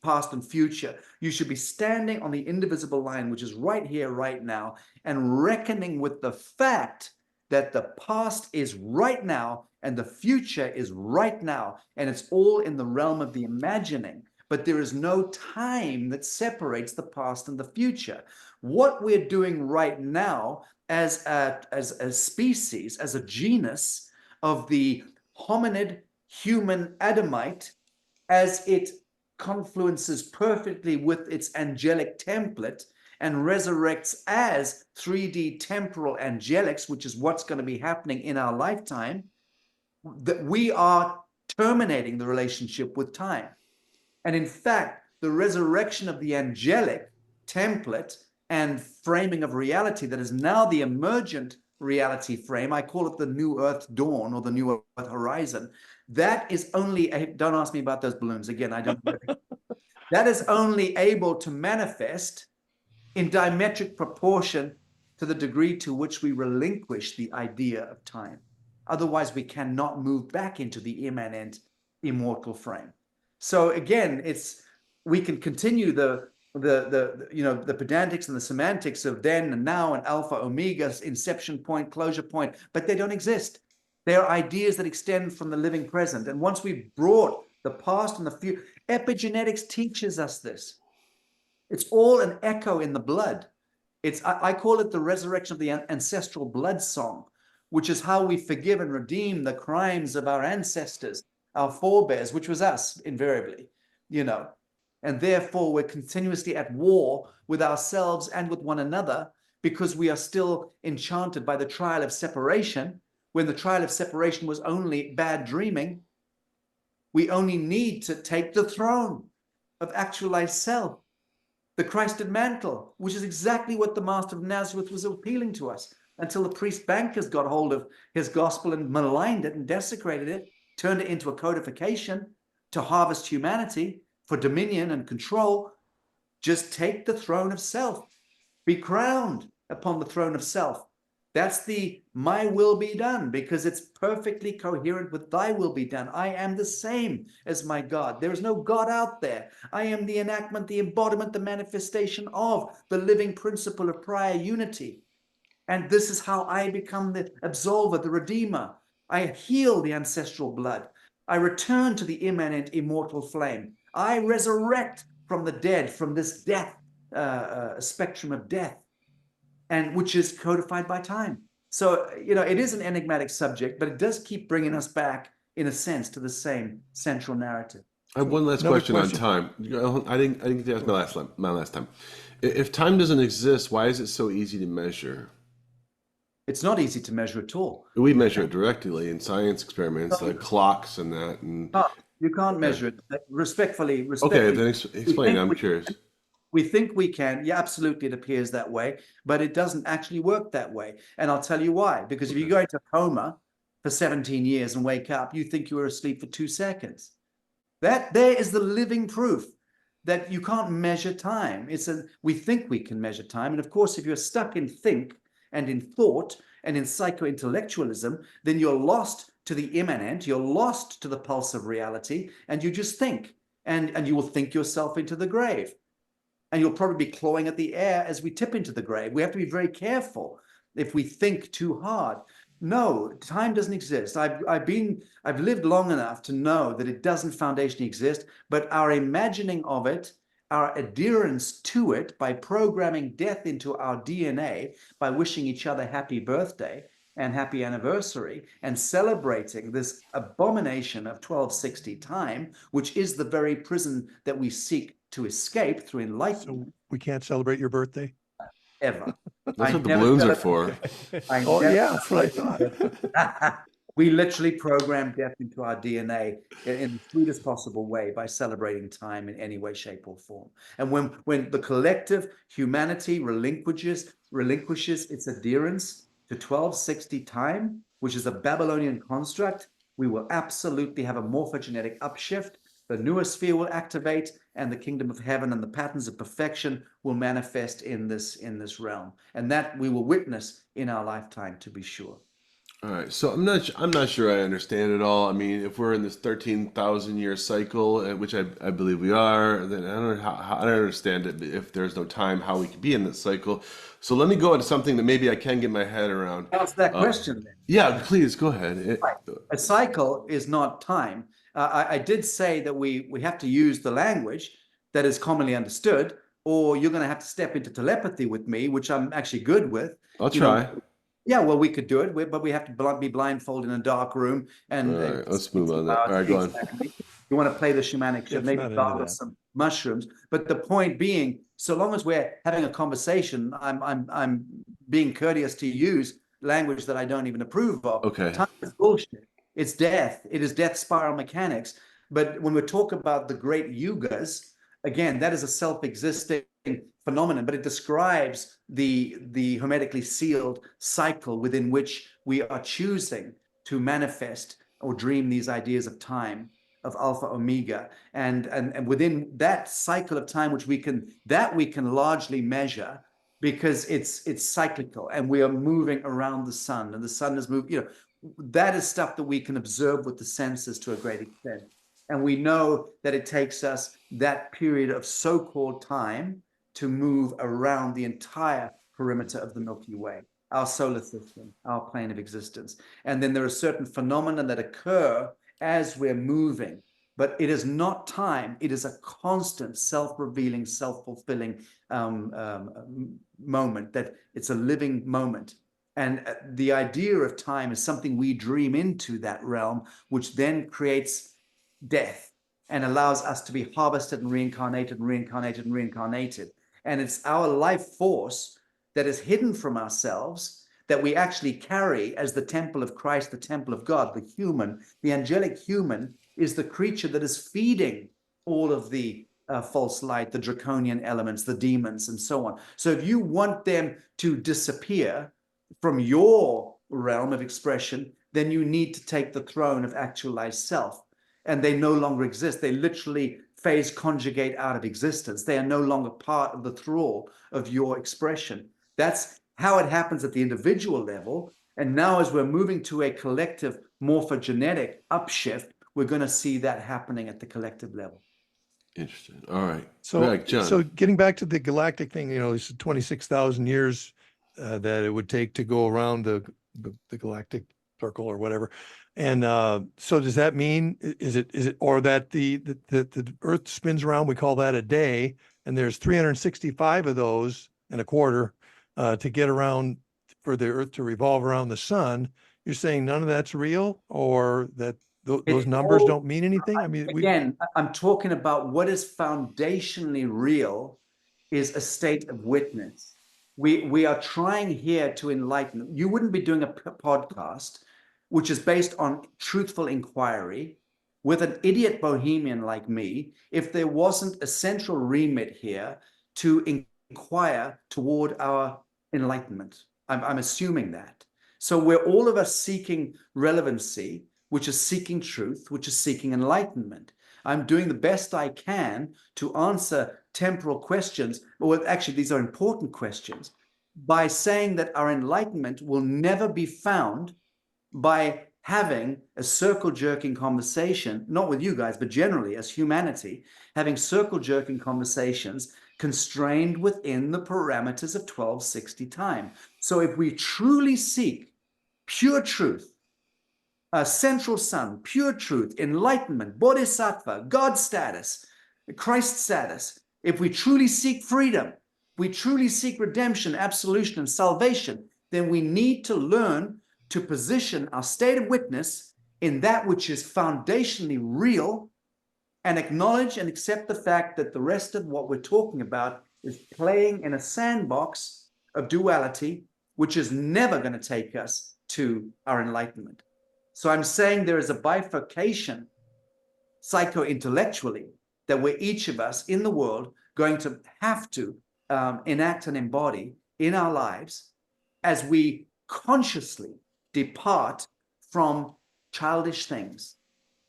past and future. You should be standing on the indivisible line, which is right here, right now, and reckoning with the fact that the past is right now and the future is right now, and it's all in the realm of the imagining. But there is no time that separates the past and the future. What we're doing right now as a species, as a genus of the hominid human Adamite, as it confluences perfectly with its angelic template and resurrects as 3D temporal angelics, which is what's going to be happening in our lifetime, that we are terminating the relationship with time. And in fact, the resurrection of the angelic template and framing of reality that is now the emergent reality frame, I call it the new earth dawn or the new earth horizon, that is only, don't ask me about those balloons again, I don't know. That is only able to manifest in diametric proportion to the degree to which we relinquish the idea of time. Otherwise, we cannot move back into the immanent immortal frame. So again, we can continue the pedantics and the semantics of then and now and alpha, omega, inception point, closure point, but they don't exist. They are ideas that extend from the living present. And once we've brought the past and the future, epigenetics teaches us this. It's all an echo in the blood. I call it the resurrection of the ancestral blood song, which is how we forgive and redeem the crimes of our ancestors, our forebears, which was us invariably, and therefore we're continuously at war with ourselves and with one another because we are still enchanted by the trial of separation, when the trial of separation was only bad dreaming. We only need to take the throne of actualized self, the Christed mantle, which is exactly what the Master of Nazareth was appealing to us, until the priest bankers got hold of his gospel and maligned it and desecrated it, turned it into a codification to harvest humanity for dominion and control. Just take the throne of self. Be crowned upon the throne of self. That's the my will be done, because it's perfectly coherent with thy will be done. I am the same as my God. There is no God out there. I am the enactment, the embodiment, the manifestation of the living principle of prior unity. And this is how I become the absolver, the redeemer. I heal the ancestral blood. I return to the immanent immortal flame. I resurrect from the dead, from this death, spectrum of death, and which is codified by time. So, it is an enigmatic subject, but it does keep bringing us back, in a sense, to the same central narrative. I have one last question on time. I didn't ask my last time. If time doesn't exist, why is it so easy to measure? It's not easy to measure at all. We measure it directly in science experiments, like clocks and that. And you can't measure it. Respectfully. Okay, then explain. I'm curious. We think we can. Yeah, absolutely, it appears that way, but it doesn't actually work that way. And I'll tell you why. Because if you go into a coma for 17 years and wake up, you think you were asleep for 2 seconds. That there is the living proof that you can't measure time. We think we can measure time. And of course, if you're stuck in think and in thought and in psycho-intellectualism, then you're lost to the immanent, you're lost to the pulse of reality, and you just think, and you will think yourself into the grave. And you'll probably be clawing at the air as we tip into the grave. We have to be very careful if we think too hard. No, time doesn't exist. I've lived long enough to know that it doesn't foundationally exist, but our imagining of it, our adherence to it by programming death into our DNA, by wishing each other happy birthday and happy anniversary and celebrating this abomination of 1260 time, which is the very prison that we seek to escape through enlightenment. So we can't celebrate your birthday? Ever. That's I what the never balloons are celebrate- for. I Oh, never yeah, that's what I thought. We literally program death into our DNA in the sweetest possible way by celebrating time in any way, shape, or form. And when the collective humanity relinquishes its adherence to 1260 time, which is a Babylonian construct, we will absolutely have a morphogenetic upshift. The noosphere will activate, and the kingdom of heaven and the patterns of perfection will manifest in this realm. And that we will witness in our lifetime, to be sure. All right, so I'm not sure I understand it all. I mean, if we're in this 13,000 year cycle, which I believe we are, then I don't know I don't understand it. If there's no time, how we could be in this cycle. So let me go into something that maybe I can get my head around. Ask that question then. Yeah, please go ahead. Right. A cycle is not time. I did say that we have to use the language that is commonly understood, or you're going to have to step into telepathy with me, which I'm actually good with. I'll You know, try. yeah, well, we could do it, but we have to be blindfolded in a dark room. And All right, let's move on that. All right, go on. exactly. You want to play the shamanic shit, It's maybe not into gargle that. some mushrooms. But the point being, so long as we're having a conversation, I'm being courteous to use language that I don't even approve of. Okay. Time is bullshit. It's death. It is death spiral mechanics. But when we talk about the great yugas, again, that is a self-existing phenomenon, but it describes the hermetically sealed cycle within which we are choosing to manifest or dream these ideas of time, of alpha omega, and within that cycle of time, which we can largely measure, because it's cyclical and we are moving around the sun, and the sun is moving, you know, that is stuff that we can observe with the senses to a great extent. And we know that it takes us that period of so-called time to move around the entire perimeter of the Milky Way, our solar system, our plane of existence. And then there are certain phenomena that occur as we're moving, but it is not time. It is a constant self-revealing, self-fulfilling moment, that it's a living moment. And the idea of time is something we dream into that realm, which then creates death and allows us to be harvested and reincarnated and reincarnated and reincarnated. And it's our life force that is hidden from ourselves, that we actually carry as the temple of Christ, the temple of God. The human, the angelic human, is the creature that is feeding all of the false light, the draconian elements, the demons, and so on. So if you want them to disappear from your realm of expression, then you need to take the throne of actualized self. And they no longer exist. They literally phase conjugate out of existence. They are no longer part of the thrall of your expression. That's how it happens at the individual level. And now, as we're moving to a collective morphogenetic upshift, we're going to see that happening at the collective level. Interesting. All right. So, Right, John. so getting back to the galactic thing, you know, it's 26,000 years that it would take to go around the galactic circle or whatever. And so does that mean, is it, or that the Earth spins around, we call that a day, and there's 365 of those and a quarter to get around for the Earth to revolve around the sun? You're saying none of that's real, or that those numbers don't mean anything? I mean, again, I'm talking about what is foundationally real is a state of witness. We are trying here to enlighten. You wouldn't be doing a podcast which is based on truthful inquiry with an idiot bohemian like me if there wasn't a central remit here to inquire toward our enlightenment. I'm assuming that. So we're all of us seeking relevancy, which is seeking truth, which is seeking enlightenment. I'm doing the best I can to answer temporal questions, or actually these are important questions, by saying that our enlightenment will never be found by having a circle jerking conversation, not with you guys, but generally as humanity, having circle jerking conversations constrained within the parameters of 1260 time. So if we truly seek pure truth, central sun, pure truth, enlightenment, bodhisattva, God status, Christ status, if we truly seek freedom, we truly seek redemption, absolution, and salvation, then we need to learn to position our state of witness in that which is foundationally real and acknowledge and accept the fact that the rest of what we're talking about is playing in a sandbox of duality, which is never going to take us to our enlightenment. So I'm saying there is a bifurcation psycho-intellectually that we're each of us in the world going to have to enact and embody in our lives as we consciously depart from childish things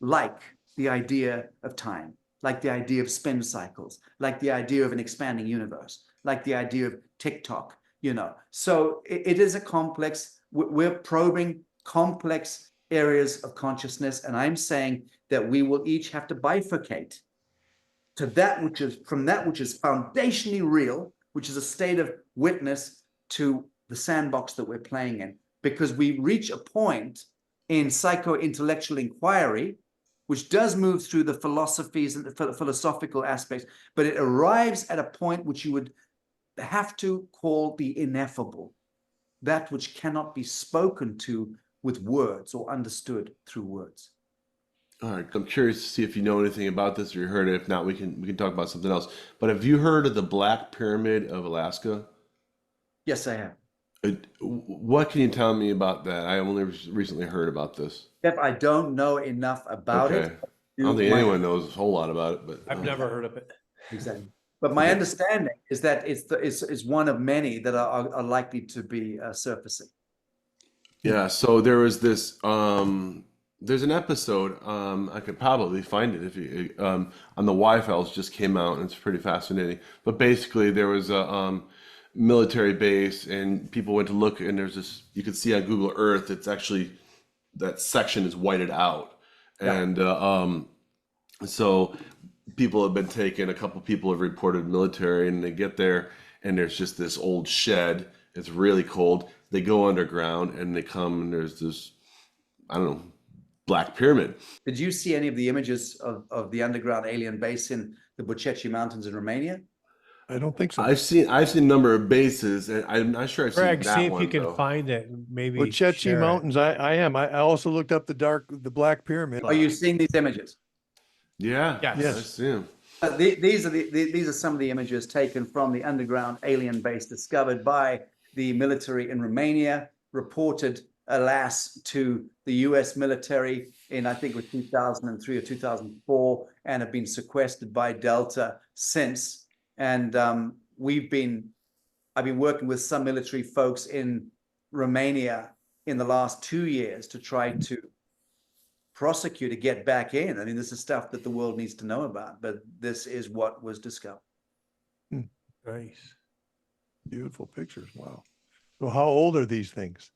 like the idea of time, like the idea of spin cycles, like the idea of an expanding universe, like the idea of TikTok, you know. So it is a complex, we're probing complex areas of consciousness, and I'm saying that we will each have to bifurcate to that which is, from that which is foundationally real, which is a state of witness, to the sandbox that we're playing in, because we reach a point in psycho-intellectual inquiry, which does move through the philosophies and the philosophical aspects, but it arrives at a point which you would have to call the ineffable, that which cannot be spoken to with words or understood through words. All right, I'm curious to see if you know anything about this or you heard it. If not, we can talk about something else. But have you heard of the Black Pyramid of Alaska? Yes, I have. What can you tell me about that? I only recently heard about this. Jeff, I don't know enough about Okay. it. I don't think anyone knows a whole lot about it, but I've never heard of it. Exactly. But my Okay. understanding is that it's one of many that are likely to be surfacing. Yeah, so there was this there's an episode I could probably find it if you on the Y-Files just came out and it's pretty fascinating. But basically there was a military base and people went to look and there's this, you could see on Google Earth, it's actually that section is whited out. Yeah. And so people have been taken, a couple people have reported military and they get there and there's just this old shed. It's really cold. They go underground and they come and there's this, I don't know, Black Pyramid. Did you see any of the images of the underground alien base in the Bucetti Mountains in Romania? I don't think so. I've seen a number of bases and I'm not sure I've seen Greg, that see if one you can though. find it. and Maybe Bucetti share it. Mountains, I am. I also looked up the Black Pyramid. Are you seeing these images? Yeah, Yes. I see 'em. These are some of the images taken from the underground alien base discovered by the military in Romania, reported, alas, to the US military in, I think it was 2003 or 2004, and have been sequestered by Delta since. And I've been working with some military folks in Romania in the last 2 years to try to prosecute to get back in. I mean, this is stuff that the world needs to know about, but this is what was discovered. Nice. Beautiful pictures. Wow. So how old are these things?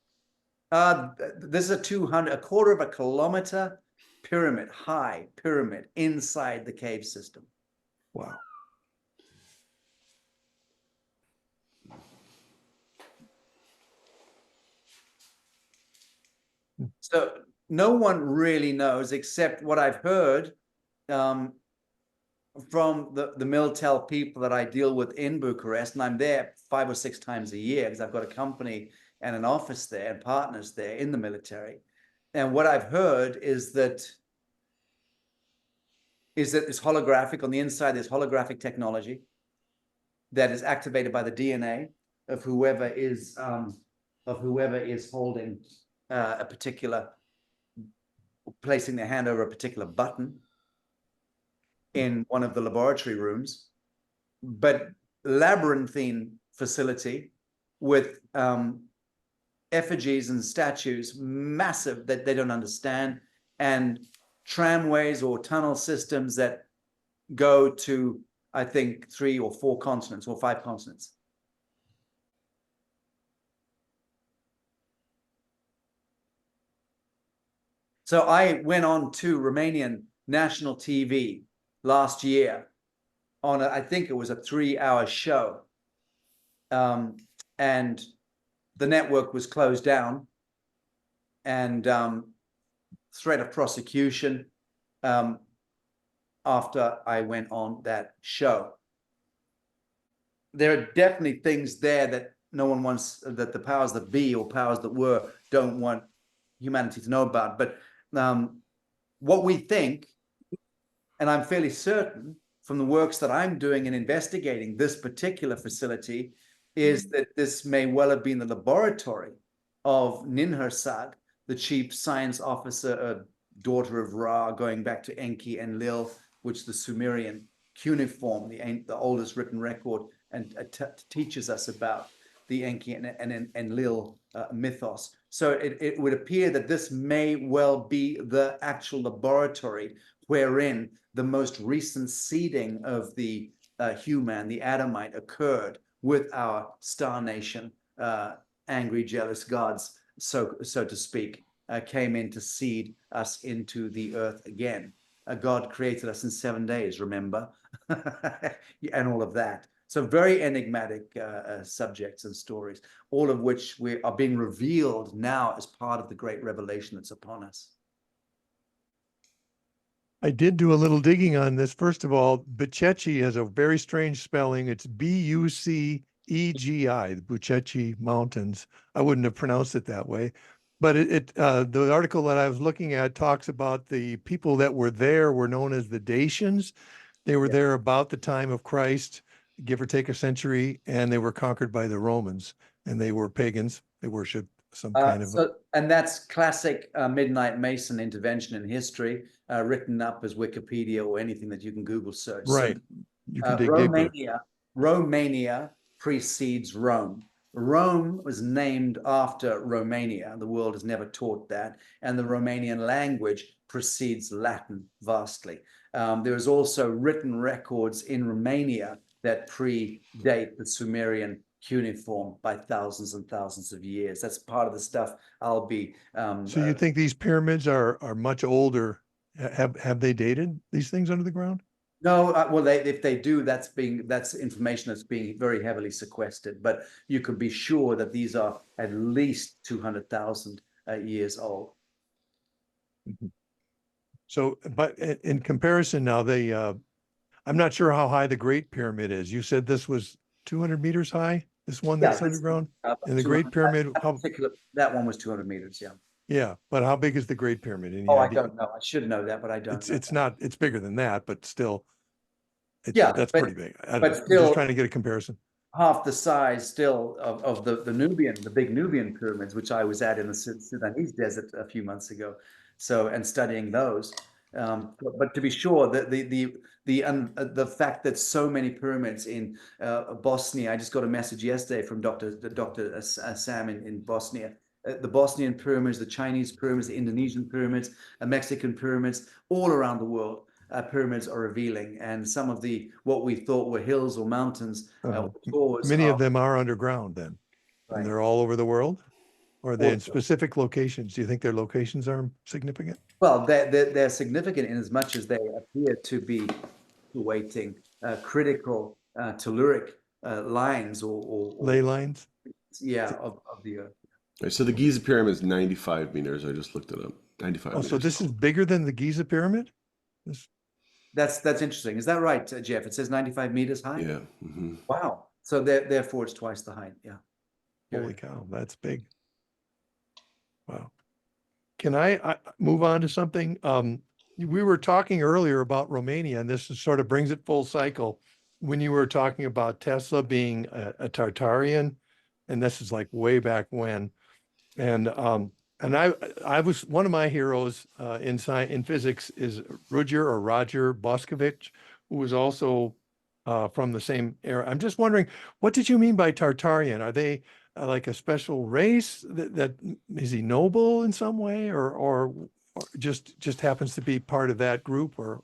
This is a quarter of a kilometer pyramid, high pyramid inside the cave system. Wow. So no one really knows, except what I've heard from the Miltel people that I deal with in Bucharest, and I'm there 5 or 6 times a year because I've got a company and an office there and partners there in the military. And what I've heard is that it's holographic. On the inside, there's holographic technology that is activated by the DNA of whoever is holding a particular, placing their hand over a particular button in one of the laboratory rooms, but labyrinthine facility with effigies and statues, massive, that they don't understand, and tramways or tunnel systems that go to, I think, 3 or 4 continents or 5 continents. So I went on to Romanian national TV last year on I think it was a 3-hour show. And the network was closed down. and threat of prosecution after I went on that show. There are definitely things there that no one wants, that the powers that be or powers that were don't want humanity to know about. But what we think, and I'm fairly certain from the works that I'm doing in investigating this particular facility, is that this may well have been the laboratory of Ninhursag, the chief science officer, daughter of Ra, going back to Enki and Lil, which the Sumerian cuneiform, the oldest written record, and teaches us about the Enki and Lil mythos. So it would appear that this may well be the actual laboratory wherein the most recent seeding of the human, the Adamite, occurred with our star nation, angry, jealous gods, so to speak, came in to seed us into the earth again. God created us in 7 days, remember? And all of that. So very enigmatic subjects and stories, all of which are being revealed now as part of the great revelation that's upon us. I did do a little digging on this. First of all, Bucegi has a very strange spelling. It's Bucegi, the Bucegi Mountains. I wouldn't have pronounced it that way. But the article that I was looking at talks about the people that were there were known as the Dacians. They were there about the time of Christ, give or take a century, and they were conquered by the Romans, and they were pagans. They worshiped some kind of... And that's classic Midnight Mason intervention in history, written up as Wikipedia or anything that you can Google search. Right. So, you can dig deeper. Romania precedes Rome. Rome was named after Romania. The world has never taught that. And the Romanian language precedes Latin vastly. There is also written records in Romania that predate the Sumerian cuneiform by thousands and thousands of years. That's part of the stuff I'll be... So you think these pyramids are much older? Have they dated these things under the ground? No, well, if they do, that's information that's being very heavily sequestered. But you could be sure that these are at least 200,000 years old. Mm-hmm. So, but in comparison now, I'm not sure how high the Great Pyramid is. You said this was 200 meters high, this one that's underground? And the Great Pyramid, that one was 200 meters, yeah. Yeah, but how big is the Great Pyramid? Any I idea? don't know. I should know that, but I don't know. It's not, it's bigger than that, but still, that's pretty big. I'm just trying to get a comparison. Half the size still of the big Nubian pyramids, which I was at in the Sudanese desert a few months ago. So, and studying those. But to be sure, the fact that so many pyramids in Bosnia, I just got a message yesterday from Dr. Sam in Bosnia. The Bosnian pyramids, the Chinese pyramids, the Indonesian pyramids, Mexican pyramids, all around the world, pyramids are revealing. And some of what we thought were hills or mountains, many of them are underground then, right. And they're all over the world? Or are they in specific locations? Do you think their locations are significant? Well, they're significant in as much as they appear to be awaiting critical telluric lines or ley lines. Yeah, of the earth. Right, so the Giza pyramid is 95 meters. I just looked it up. 95 meters. So this is bigger than the Giza pyramid? That's interesting. Is that right, Jeff? It says 95 meters high? Yeah. Mm-hmm. Wow. So therefore it's twice the height. Yeah. Holy cow, that's big. Wow. Can I move on to something? We were talking earlier about Romania, and this sort of brings it full cycle. When you were talking about Tesla being a Tartarian, and this is like way back when. And I was, one of my heroes in physics is Roger Boscovich, who was also from the same era. I'm just wondering, what did you mean by Tartarian? Are they like a special race that is he noble in some way, or just happens to be part of that group? Or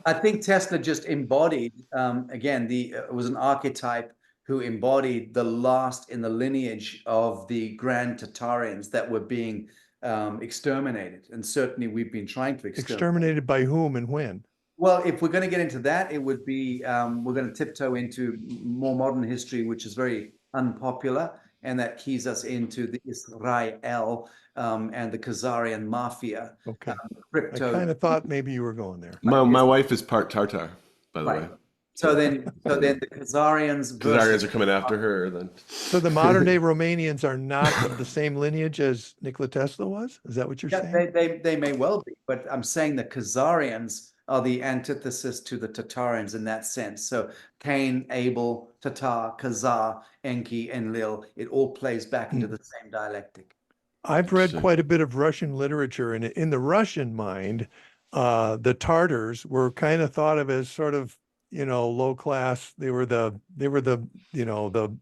I think Tesla just embodied again it was an archetype who embodied the last in the lineage of the grand Tartarians that were being exterminated. And certainly we've been trying to exterminated by whom and when? Well, if we're going to get into that, it would be we're going to tiptoe into more modern history, which is very unpopular. and that keys us into the Israel and the Khazarian Mafia. Okay. Crypto. I kind of thought maybe you were going there. My wife is part Tartar, by the Right. way. So then the Khazarians Khazarians are coming after her then. So the modern day Romanians are not of the same lineage as Nikola Tesla was? Is that what you're Yeah, saying? they may well be, but I'm saying the Khazarians are the antithesis to the Tartarians in that sense. So Cain, Abel, Tatar, Khazar, Enki, Enlil, it all plays back into the same dialectic. I've read Interesting. quite a bit of Russian literature, and in the Russian mind, the Tartars were kind of thought of as sort of, low class. They were the the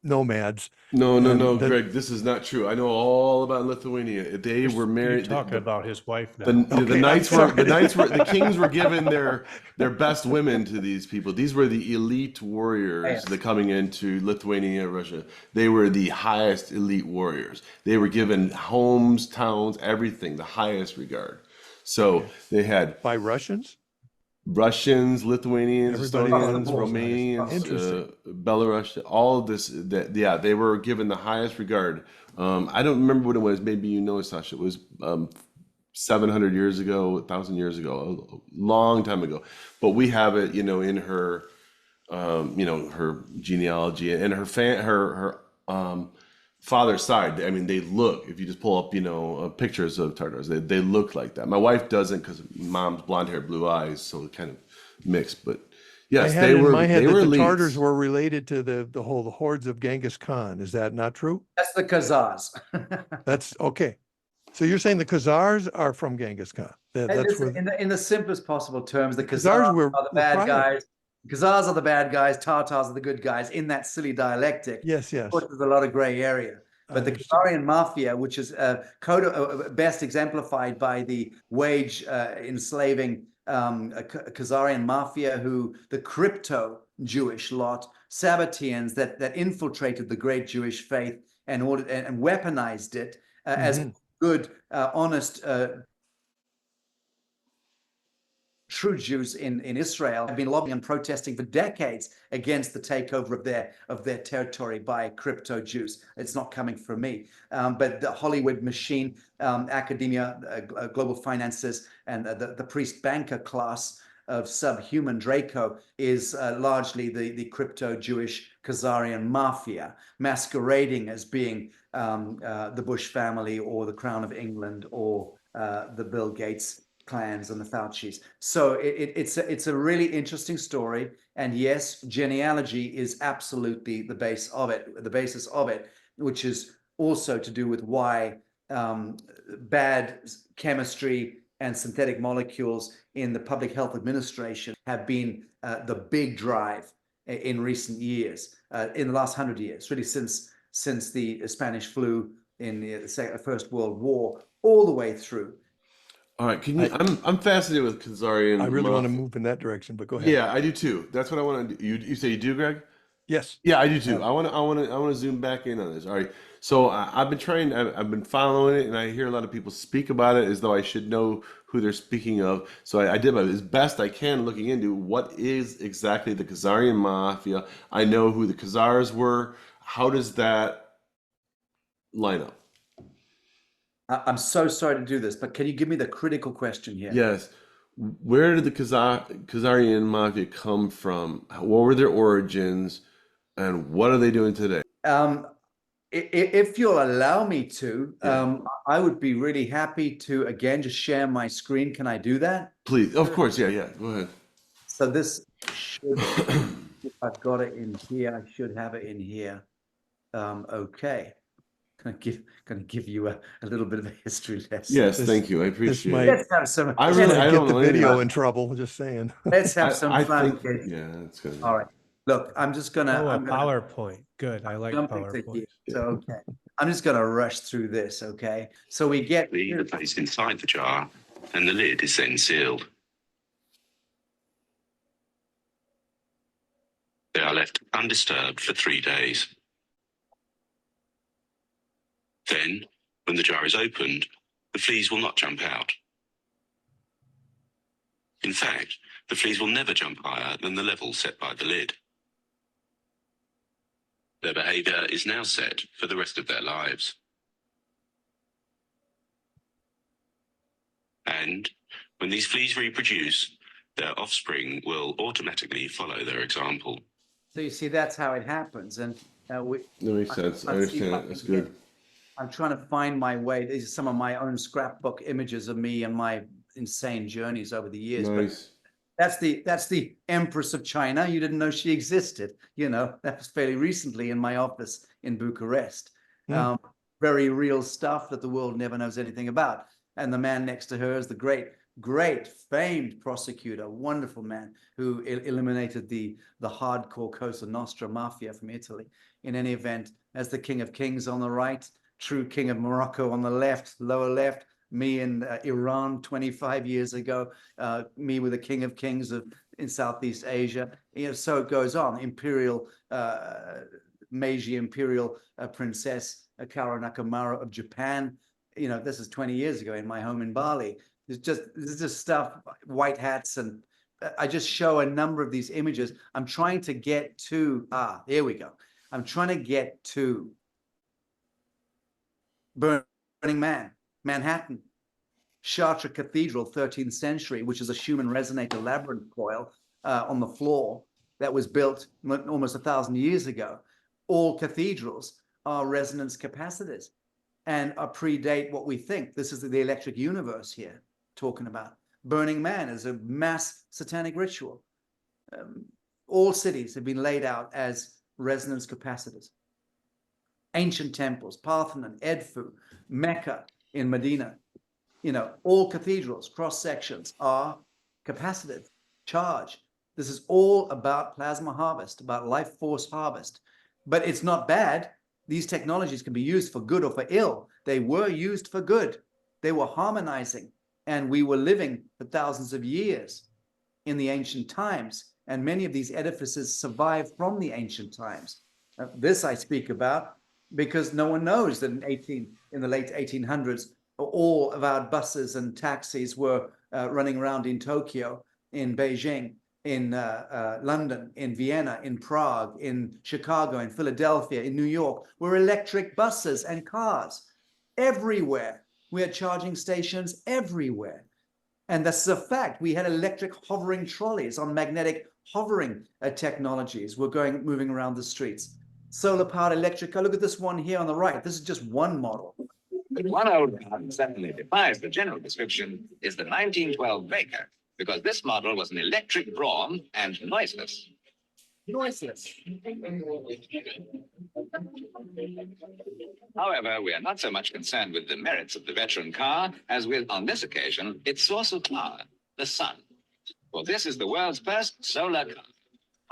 nomads. No, And Greg, this is not true. I know all about Lithuania. They were You're married. talking about his wife now. The kings were given their best women to these people. These were the elite warriors Yes. that coming into Lithuania, Russia. They were the highest elite warriors. They were given homes, towns, everything, the highest regard. So they had By Russians? Russians, Lithuanians, Everybody Estonians, else. Romanians, Interesting. Belarus, all of this. They were given the highest regard. I don't remember what it was. Maybe you know, Sasha. It was 700 years ago, 1,000 years ago, a long time ago. But we have it, in her, her genealogy and her father's side. I mean, they look. If you just pull up, pictures of Tartars, they look like that. My wife doesn't because mom's blonde hair, blue eyes, so it kind of mixed. But yes, I had they it in were. my head They that were the elites. Tartars were related to the whole hordes of Genghis Khan. Is that not true? That's the Khazars. That's okay. So you're saying the Khazars are from Genghis Khan? That's where In the simplest possible terms, the Khazars Khazars were are the prior. bad guys. Khazars are the bad guys. Tartars are the good guys. In that silly dialectic, Yes, of course, yes. there's a lot of gray area. But the Understood. Khazarian Mafia, which is best exemplified by the wage enslaving Khazarian Mafia, who the crypto Jewish lot, Sabbateans that infiltrated the great Jewish faith and weaponized it as good, honest, true Jews in Israel have been lobbying and protesting for decades against the takeover of their territory by crypto Jews. It's not coming from me, but the Hollywood machine, academia, global finances, and the priest banker class of subhuman Draco is largely the crypto Jewish Khazarian Mafia, masquerading as being the Bush family or the Crown of England or the Bill Gates clans and the Faucis. So it's a really interesting story. And yes, genealogy is absolutely the basis of it, which is also to do with why bad chemistry and synthetic molecules in the Public Health Administration have been the big drive in recent years, in the last 100 years, really since the Spanish flu in the First World War, all the way through. All right, I'm fascinated with Khazarian. I really want to move in that direction, but go ahead. Yeah, I do too. That's what I want to do. You say you do, Greg? Yes. Yeah, I do too. I want to zoom back in on this. All right. So I've been following it, and I hear a lot of people speak about it as though I should know who they're speaking of. So I did as best I can looking into what is exactly the Khazarian Mafia. I know who the Khazars were. How does that line up? I'm so sorry to do this, but can you give me the critical question here? Yes. Where did the Khazarian Mafia come from? What were their origins? And what are they doing today? If you'll allow me to, Yeah. I would be really happy to, again, just share my screen. Can I do that? Please. Of course. Yeah. Go ahead. So this should, if I've got it in here, I should have it in here. Okay. Gonna give you a little bit of a history lesson. Yes, thank you. I appreciate might- it. Let's have some. I It's really- gonna I get don't the know anything video about- in trouble, just saying. Let's have some I fun. think, yeah, that's good. All right. Look, I'm just gonna. Oh, a I'm gonna PowerPoint. Good. I like jump into PowerPoint. here. So okay, I'm just gonna rush through this. Okay, so we get The placed inside the jar, and the lid is then sealed. They are left undisturbed for 3 days. Then, when the jar is opened, the fleas will not jump out. In fact, the fleas will never jump higher than the level set by the lid. Their behavior is now set for the rest of their lives. And when these fleas reproduce, their offspring will automatically follow their example. So you see, that's how it happens. And That makes sense. I understand it. That's good. I'm trying to find my way. These are some of my own scrapbook images of me and my insane journeys over the years. Nice. But that's the Empress of China. You didn't know she existed. You know, that was fairly recently in my office in Bucharest. Very real stuff that the world never knows anything about. And the man next to her is the great famed prosecutor, wonderful man who eliminated the hardcore Cosa Nostra mafia from Italy. In any event, as the King of Kings on the right, true King of Morocco on the left, lower left, me in Iran 25 years ago, me with the King of Kings in Southeast Asia. You know, so it goes on. Imperial Meiji Imperial Princess Kara Nakamura of Japan. You know, this is 20 years ago in my home in Bali. There's just stuff, white hats, and I just show a number of these images. I'm trying to get to, here we go. I'm trying to get to Burning Man, Manhattan, Chartres Cathedral, 13th century, which is a Schumann resonator labyrinth coil on the floor that was built almost 1,000 years ago. All cathedrals are resonance capacitors and predate what we think. This is the electric universe here talking about. Burning Man is a mass satanic ritual. All cities have been laid out as resonance capacitors. Ancient temples, Parthenon, Edfu, Mecca in Medina, you know, all cathedrals, cross sections are capacitive, charge. This is all about plasma harvest, about life force harvest. But it's not bad. These technologies can be used for good or for ill. They were used for good. They were harmonizing, and we were living for thousands of years in the ancient times. And many of these edifices survived from the ancient times. This I speak about because no one knows that in the late 1800s, all of our buses and taxis were running around in Tokyo, in Beijing, in London, in Vienna, in Prague, in Chicago, in Philadelphia, in New York, were electric buses and cars everywhere. We had charging stations everywhere. And that's a fact. We had electric hovering trolleys on magnetic hovering technologies. We're moving around the streets. Solar powered electric car. Look at this one here on the right. This is just one model. But one old car that certainly defies the general description is the 1912 Baker, because this model was an electric brougham and noiseless. Noiseless. However, we are not so much concerned with the merits of the veteran car as with, on this occasion, its source of power, the sun. For this is the world's first solar car,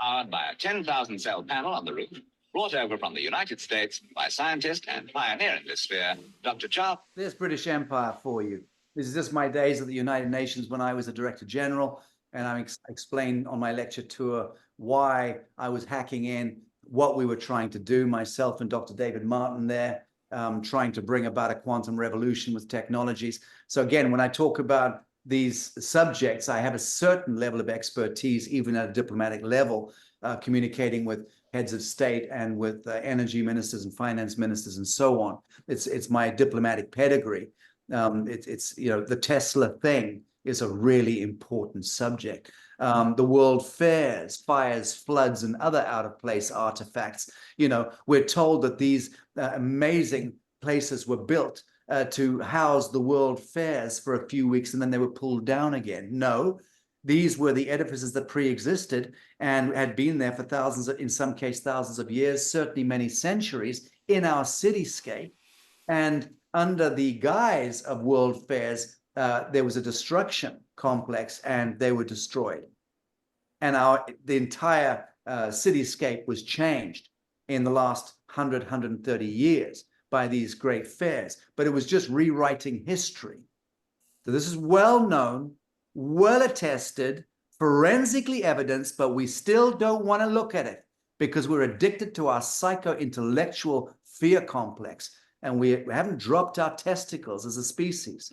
powered by a 10,000 cell panel on the roof, brought over from the United States by scientist and pioneer in this sphere, Dr. Charles. There's British Empire for you. This is just my days at the United Nations when I was a Director General, and I explained on my lecture tour why I was hacking in, what we were trying to do, myself and Dr. David Martin there, trying to bring about a quantum revolution with technologies. So again, when I talk about these subjects, I have a certain level of expertise, even at a diplomatic level, communicating with heads of state and with energy ministers and finance ministers and so on. It's my diplomatic pedigree. It's you know, the Tesla thing is a really important subject. The world fairs, fires, floods, and other out-of-place artifacts. You know, we're told that these amazing places were built to house the world fairs for a few weeks, and then they were pulled down again. No, these were the edifices that pre-existed and had been there for thousands, in some case, thousands of years, certainly many centuries in our cityscape. And under the guise of world fairs, there was a destruction complex and they were destroyed. And the entire cityscape was changed in the last 100, 130 years by these great fairs. But it was just rewriting history. So this is well known, well attested, forensically evidenced, but we still don't want to look at it because we're addicted to our psycho-intellectual fear complex, and we haven't dropped our testicles as a species.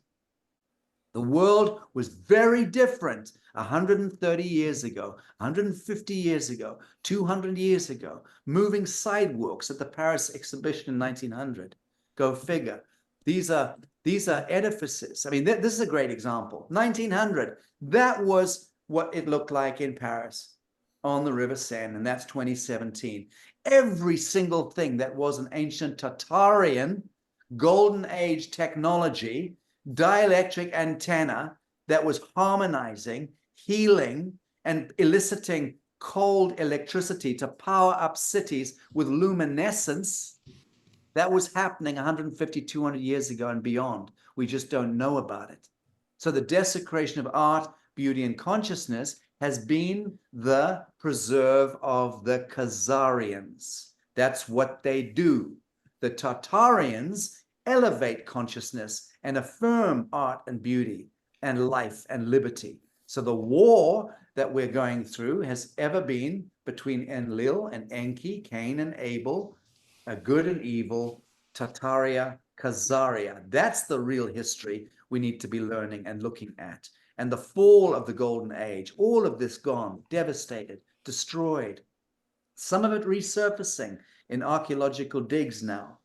The world was very different 130 years ago, 150 years ago, 200 years ago, moving sidewalks at the Paris exhibition in 1900. Go figure. These are edifices. I mean, this is a great example. 1900, that was what it looked like in Paris on the River Seine, and that's 2017. Every single thing that was an ancient Tartarian golden age technology, dielectric antenna that was harmonizing, healing, and eliciting cold electricity to power up cities with luminescence, that was happening 150, 200 years ago and beyond. We just don't know about it. So the desecration of art, beauty, and consciousness has been the preserve of the Khazarians. That's what they do. The Tartarians elevate consciousness and affirm art and beauty and life and liberty. So the war that we're going through has ever been between Enlil and Enki, Cain and Abel, a good and evil, Tartaria, Khazaria. That's the real history we need to be learning and looking at. And the fall of the Golden Age, all of this gone, devastated, destroyed. Some of it resurfacing in archaeological digs now.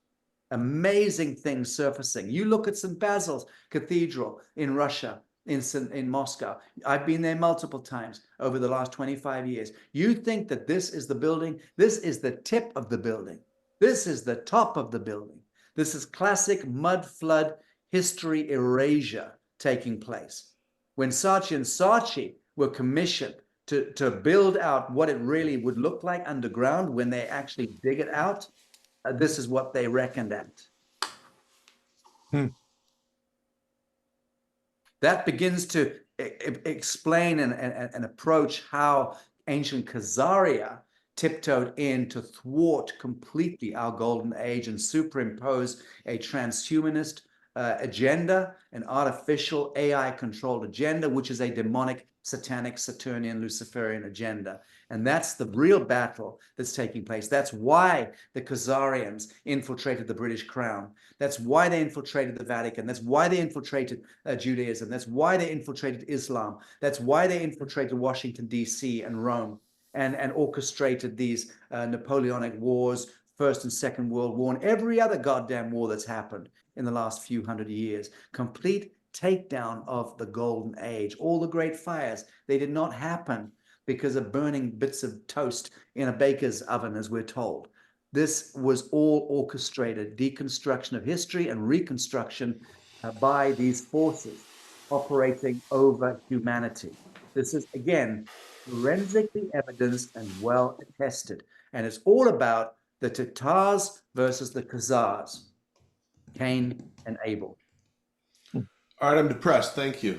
Amazing things surfacing. You look at St. Basil's Cathedral in Russia, in Moscow. I've been there multiple times over the last 25 years. You think that this is the building? This is the tip of the building. This is the top of the building. This is classic mud flood history erasure taking place. When Sachi and Sachi were commissioned to build out what it really would look like underground when they actually dig it out, this is what they reckoned at. That begins to explain and approach how ancient Khazaria tiptoed in to thwart completely our golden age and superimpose a transhumanist agenda, an artificial AI-controlled agenda, which is a demonic, satanic, Saturnian, Luciferian agenda. And that's the real battle that's taking place. That's why the Khazarians infiltrated the British Crown. That's why they infiltrated the Vatican. That's why they infiltrated Judaism. That's why they infiltrated Islam. That's why they infiltrated Washington, D.C. and Rome and orchestrated these Napoleonic wars, First and Second World War, and every other goddamn war that's happened in the last few hundred years. Complete takedown of the golden age. All the great fires, they did not happen because of burning bits of toast in a baker's oven, as we're told. This was all orchestrated, deconstruction of history and reconstruction by these forces operating over humanity. This is, again, forensically evidenced and well attested. And it's all about the Tartars versus the Khazars, Cain and Abel. All right, I'm depressed. Thank you.